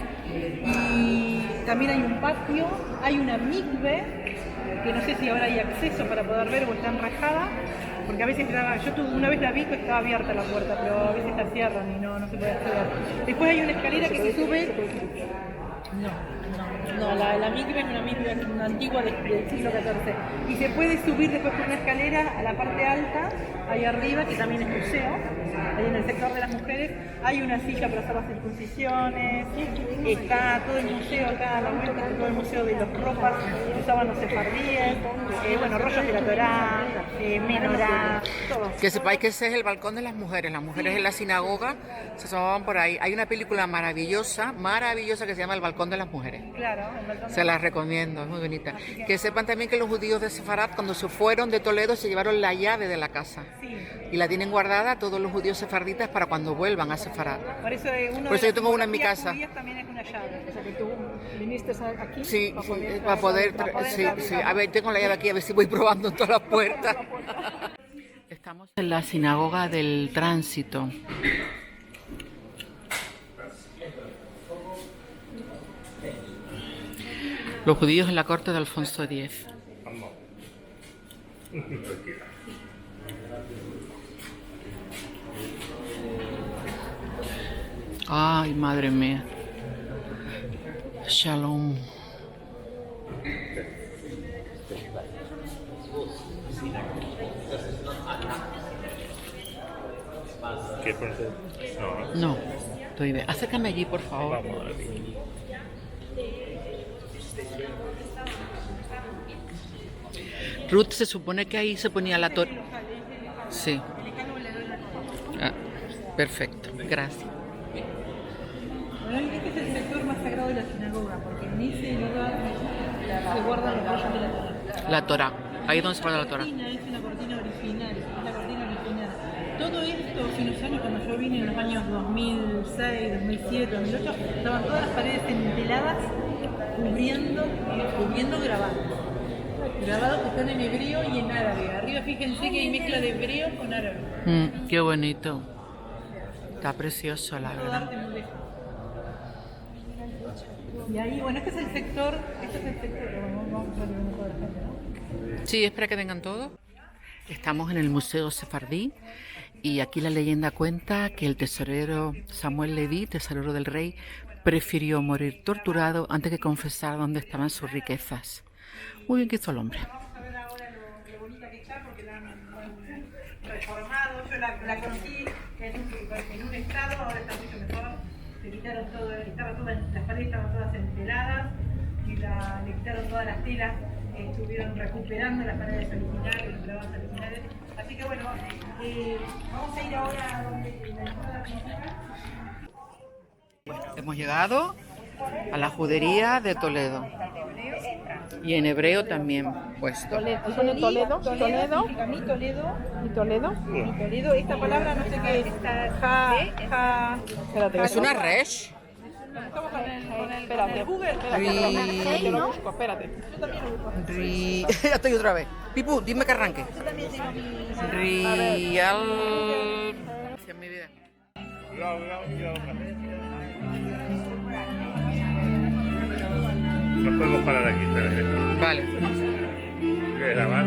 S3: Y también hay un patio, hay una mikve, que no sé si ahora hay acceso para poder ver o está enrejada. Porque a veces una vez la vi que estaba abierta la puerta, pero a veces la cierran y no se puede acceder. Después hay una escalera que se sube. No.
S5: No, la mikve es una antigua del siglo XIV. Y se puede subir después por una escalera a la parte alta, ahí arriba, que también es museo. Ahí en el sector de las mujeres hay una silla para hacer las circuncisiones. Está todo el museo acá a la vuelta, está todo el museo de las ropas que usaban los sefardíes. Bueno, rollos de la Torá, menorá, todo.
S1: Que sepáis que ese es el balcón de las mujeres. Las mujeres en la sinagoga se asomaban por ahí. Hay una película maravillosa que se llama El balcón de las mujeres.
S5: Claro, el balcón.
S1: Se la recomiendo, es muy bonita. Que sepan también que los judíos de Sefarad, cuando se fueron de Toledo, se llevaron la llave de la casa.
S5: Sí.
S1: Y la tienen guardada todos los judíos sefarditas para cuando vuelvan a Sefarad.
S5: Por eso,
S1: Yo tengo una en mi casa.
S5: También es una llave.
S6: O sea, que tú viniste aquí
S1: Sí,
S6: para poder...
S1: sí. A ver, tengo la llave aquí, a ver si voy probando en todas las puertas. Estamos en la sinagoga del Tránsito. Los judíos en la corte de Alfonso X. Ay, madre mía. Shalom.
S8: ¿Qué ponerse? No,
S1: No, estoy bien. Acércame allí, por favor.
S8: vamos a ver.
S1: Ruth, se supone que ahí se ponía la torre. Sí. Ah, perfecto, gracias.
S5: Bueno, este es el sector más sagrado de la sinagoga, porque en ese lugar se guardan los rollos de la Torá.
S1: La Torá, ahí es donde se guarda la Torá.
S5: Es una cortina original, es la cortina original. Todo esto, hace unos años, cuando yo vine en los años 2006, 2007, 2008, estaban todas las paredes enteladas, cubriendo grabados que están en hebreo y en árabe. Arriba fíjense que hay mezcla de hebreo con árabe.
S1: Qué bonito. Está precioso, la
S5: Todo
S1: verdad.
S5: arte mudejo. Y ahí, bueno, este es el sector, bueno, vamos a ver toda la gente, ¿no?
S1: Sí, espera que vengan todos. Estamos en el Museo Sefardí y aquí la leyenda cuenta que el tesorero Samuel Leví, tesorero del rey, prefirió morir torturado antes que confesar dónde estaban sus riquezas. Muy bien que hizo el hombre.
S5: Vamos a ver ahora lo bonita que está, porque la han reformado. Yo la conocí en un estado, ahora está mucho mejor. Se quitaron todo, las paredes estaban todas enteladas y le quitaron todas las telas. Estuvieron recuperando las paredes originales, los grabados originales. Así que bueno, vamos a ir ahora a donde la entrada principal.
S1: Hemos llegado a la judería de Toledo. Y en hebreo también puesto.
S6: Toledo.
S5: Significa mi Toledo.
S6: ¿Y Toledo?
S5: Mi Toledo, esta palabra no sé qué es.
S6: Espérate.
S1: Es una resh.
S5: Estamos con el
S6: Espérate.
S5: Google.
S6: Espérate. Yo lo busco, espérate.
S5: Yo también lo busco.
S1: Ya estoy otra vez. Pipu, dime que arranque.
S5: Yo también tengo mi...
S1: Real. En mi vida.
S8: Nos podemos parar aquí, ¿sabes?
S1: Vale.
S8: ¿Qué grabar?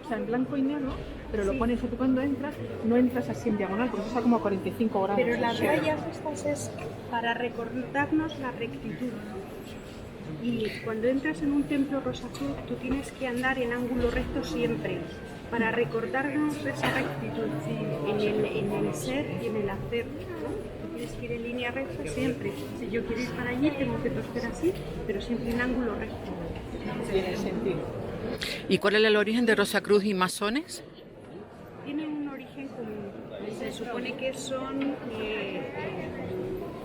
S6: O sea, en blanco y negro, pero lo pones tú cuando entras, no entras así en diagonal, porque está como a 45 grados.
S9: Pero las rayas estas es para recordarnos la rectitud. Y cuando entras en un templo Rosacruz, tú tienes que andar en ángulo recto siempre, para recordarnos esa rectitud en el ser y en el hacer. ¿No? Tú tienes que ir en línea recta siempre. Si yo quiero ir para allí, tengo que torcer así, pero siempre en ángulo recto.
S6: Tiene sentido.
S1: ¿Y cuál es el origen de Rosacruz y masones?
S9: Tienen un origen común. Se supone que son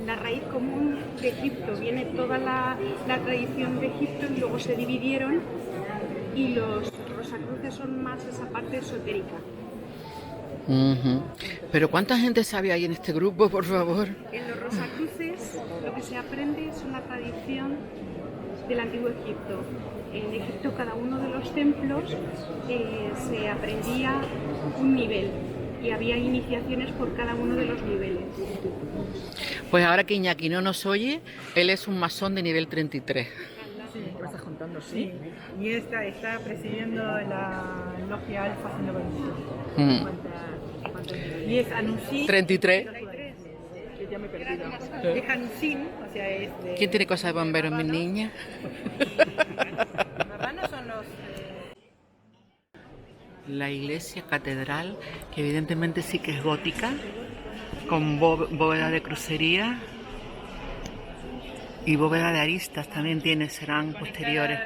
S9: la raíz común de Egipto. Viene toda la tradición de Egipto y luego se dividieron y los Rosacruces son más esa parte esotérica.
S1: Pero ¿cuánta gente sabe ahí en este grupo, por favor?
S9: En los Rosacruces lo que que se aprende es una tradición del Antiguo Egipto. En Egipto cada uno de los templos se aprendía un nivel y había iniciaciones por cada uno de los niveles.
S1: Pues ahora que Iñaki no nos oye, él es un masón de nivel 33.
S3: ¿Me estás contando? Sí. Y está presidiendo la logia Alfa San Lorenzo. Y es Anuncín.
S1: 33.
S3: Ya me he perdido. Es Anuncín, o sea, es de...
S1: ¿Quién tiene cosas de bomberos, mi niña?
S3: Marranos son los...
S1: La iglesia catedral, que evidentemente sí que es gótica, con bóveda de crucería y bóveda de aristas también tiene, serán posteriores.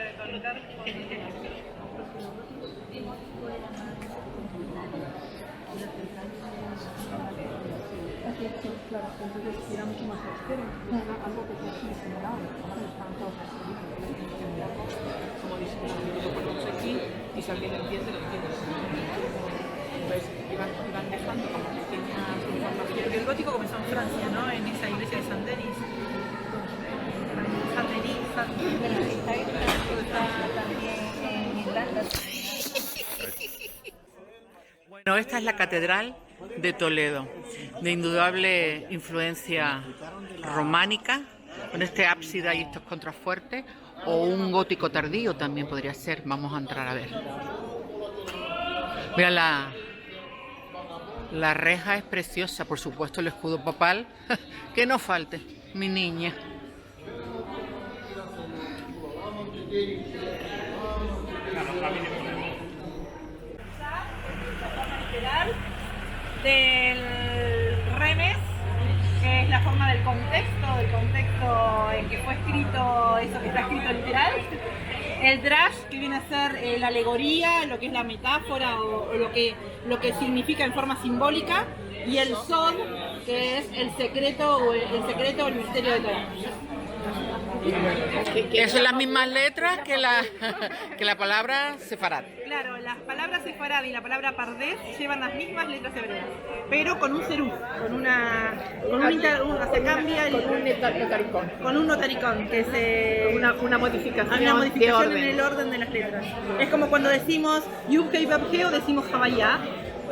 S6: Claro, entonces era mucho más austero, algo que ya se diseñaba, estaban todos como diseñados, lo ponemos aquí y si alguien entiende, lo entiende. Entonces iban dejando como pequeñas informaciones.
S3: El gótico comenzó en Francia, ¿no? En esa iglesia de Saint-Denis.
S1: Bueno, esta es la catedral de Toledo, de indudable influencia románica, con este ábside y estos contrafuertes, o un gótico tardío también podría ser. Vamos a entrar a ver. Mira, la reja es preciosa, por supuesto el escudo papal, que no falte, mi niña.
S5: Del remes, que es la forma del contexto en que fue escrito eso que está escrito literal. El drash, que viene a ser la alegoría, lo que es la metáfora o lo que significa en forma simbólica. Y el sod, que es el secreto o el misterio de todo.
S1: Que son las mismas letras que la palabra sefarad.
S5: Claro, las palabras sefarad y la palabra pardés llevan las mismas letras hebreas, pero con un seruf, se cambia con un notaricón, que es una modificación en el orden de las letras. Es como cuando decimos Yub Hei Vav He o decimos Javayá.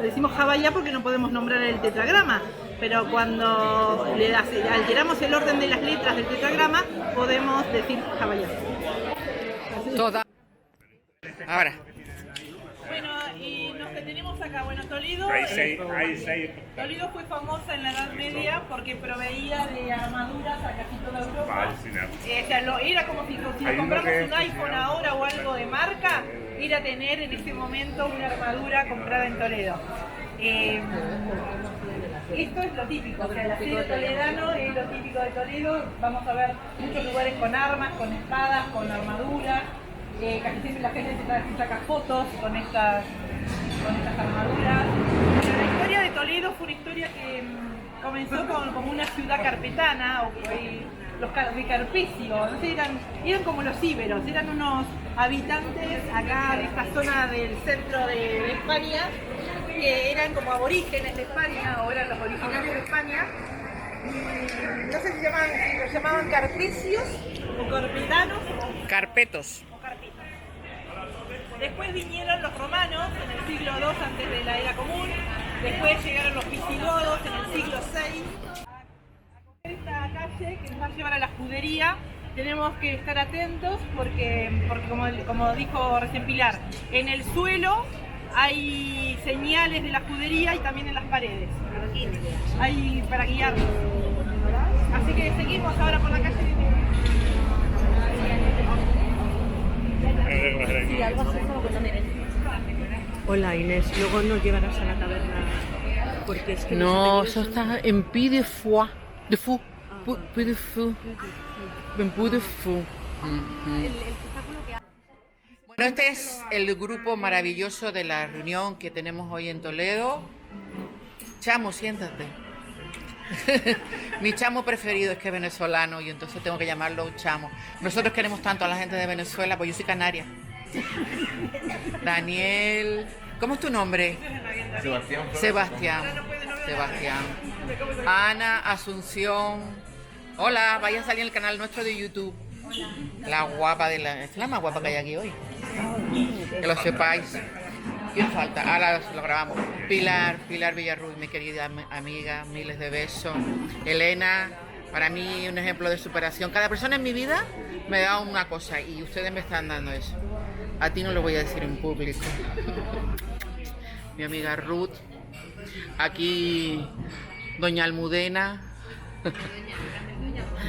S5: Decimos Javayá porque no podemos nombrar el tetragrama, pero cuando alteramos el orden de las letras del tetragrama, podemos decir Javayá.
S1: Toda. Ahora.
S5: Bueno, y los que tenemos acá, bueno, Toledo fue famosa en la Edad Media porque proveía de armaduras a casi toda Europa. Era como si compramos un iPhone ahora o algo de marca, ir a tener en ese momento una armadura comprada en Toledo. Esto es lo típico, o sea, el asedio toledano es lo típico de Toledo. Vamos a ver muchos lugares con armas, con espadas, con armaduras. Casi siempre la gente se saca fotos con estas armaduras. La historia de Toledo fue una historia que comenzó como una ciudad carpetana, los de Carpecio. Entonces eran como los íberos, eran unos habitantes acá de esta zona del centro de España, que eran como aborígenes de España, o eran los originarios de España. No sé si los llamaban carpecios o carpetanos.
S1: Carpetos.
S5: Después vinieron los romanos en el siglo II antes de la era común. Después llegaron los visigodos en el siglo VI. A esta calle que nos va a llevar a la judería, tenemos que estar atentos porque como dijo recién Pilar, en el suelo hay señales de la judería y también en las paredes. Hay para guiarnos. Así que seguimos ahora por la calle.
S10: Hola Inés, luego nos llevarás a la taberna porque es que
S1: no, eso está en Puy de Fou. Puy de Fou. Bueno, este es el grupo maravilloso de la reunión que tenemos hoy en Toledo. Chamo, siéntate. Mi chamo preferido es que es venezolano y entonces tengo que llamarlo chamo. Nosotros queremos tanto a la gente de Venezuela, pues yo soy canaria. Daniel, ¿cómo es tu nombre? Sebastián. Ana, Asunción, Hola, vaya a salir en el canal nuestro de YouTube. La guapa de la... Es la más guapa que hay aquí hoy. Que lo sepáis. ¿Quién falta? Ahora lo grabamos. Pilar Villarruiz, mi querida amiga, miles de besos. Elena, para mí un ejemplo de superación. Cada persona en mi vida me da una cosa y ustedes me están dando eso. A ti no lo voy a decir en público. Mi amiga Ruth. Aquí doña Almudena.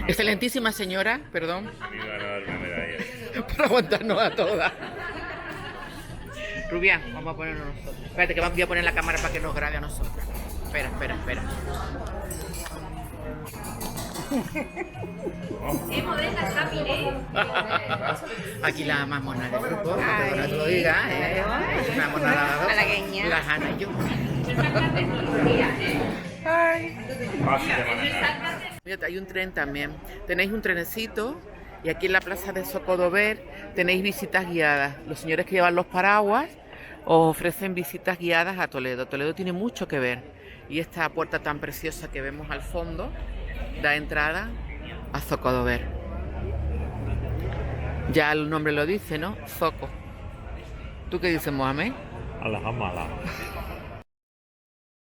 S1: Excelentísima señora, perdón.
S8: Me iba a dar una medalla.
S1: Para aguantarnos a todas. Rubián, vamos a ponernos nosotros. Espérate que voy a poner la cámara para que nos grabe a nosotros. Espera. Aquí la más mona del grupo, que no te lo digas, es una mona lavadora. Las Ana y yo. Ay. Mira, hay un tren también. Tenéis un trenecito y aquí en la plaza de Zocodover tenéis visitas guiadas. Los señores que llevan los paraguas os ofrecen visitas guiadas a Toledo. Toledo tiene mucho que ver y esta puerta tan preciosa que vemos al fondo da entrada a Zocodover. Ya el nombre lo dice, ¿no? Zoco. ¿Tú qué dices, Mohamed?
S8: A la jamala.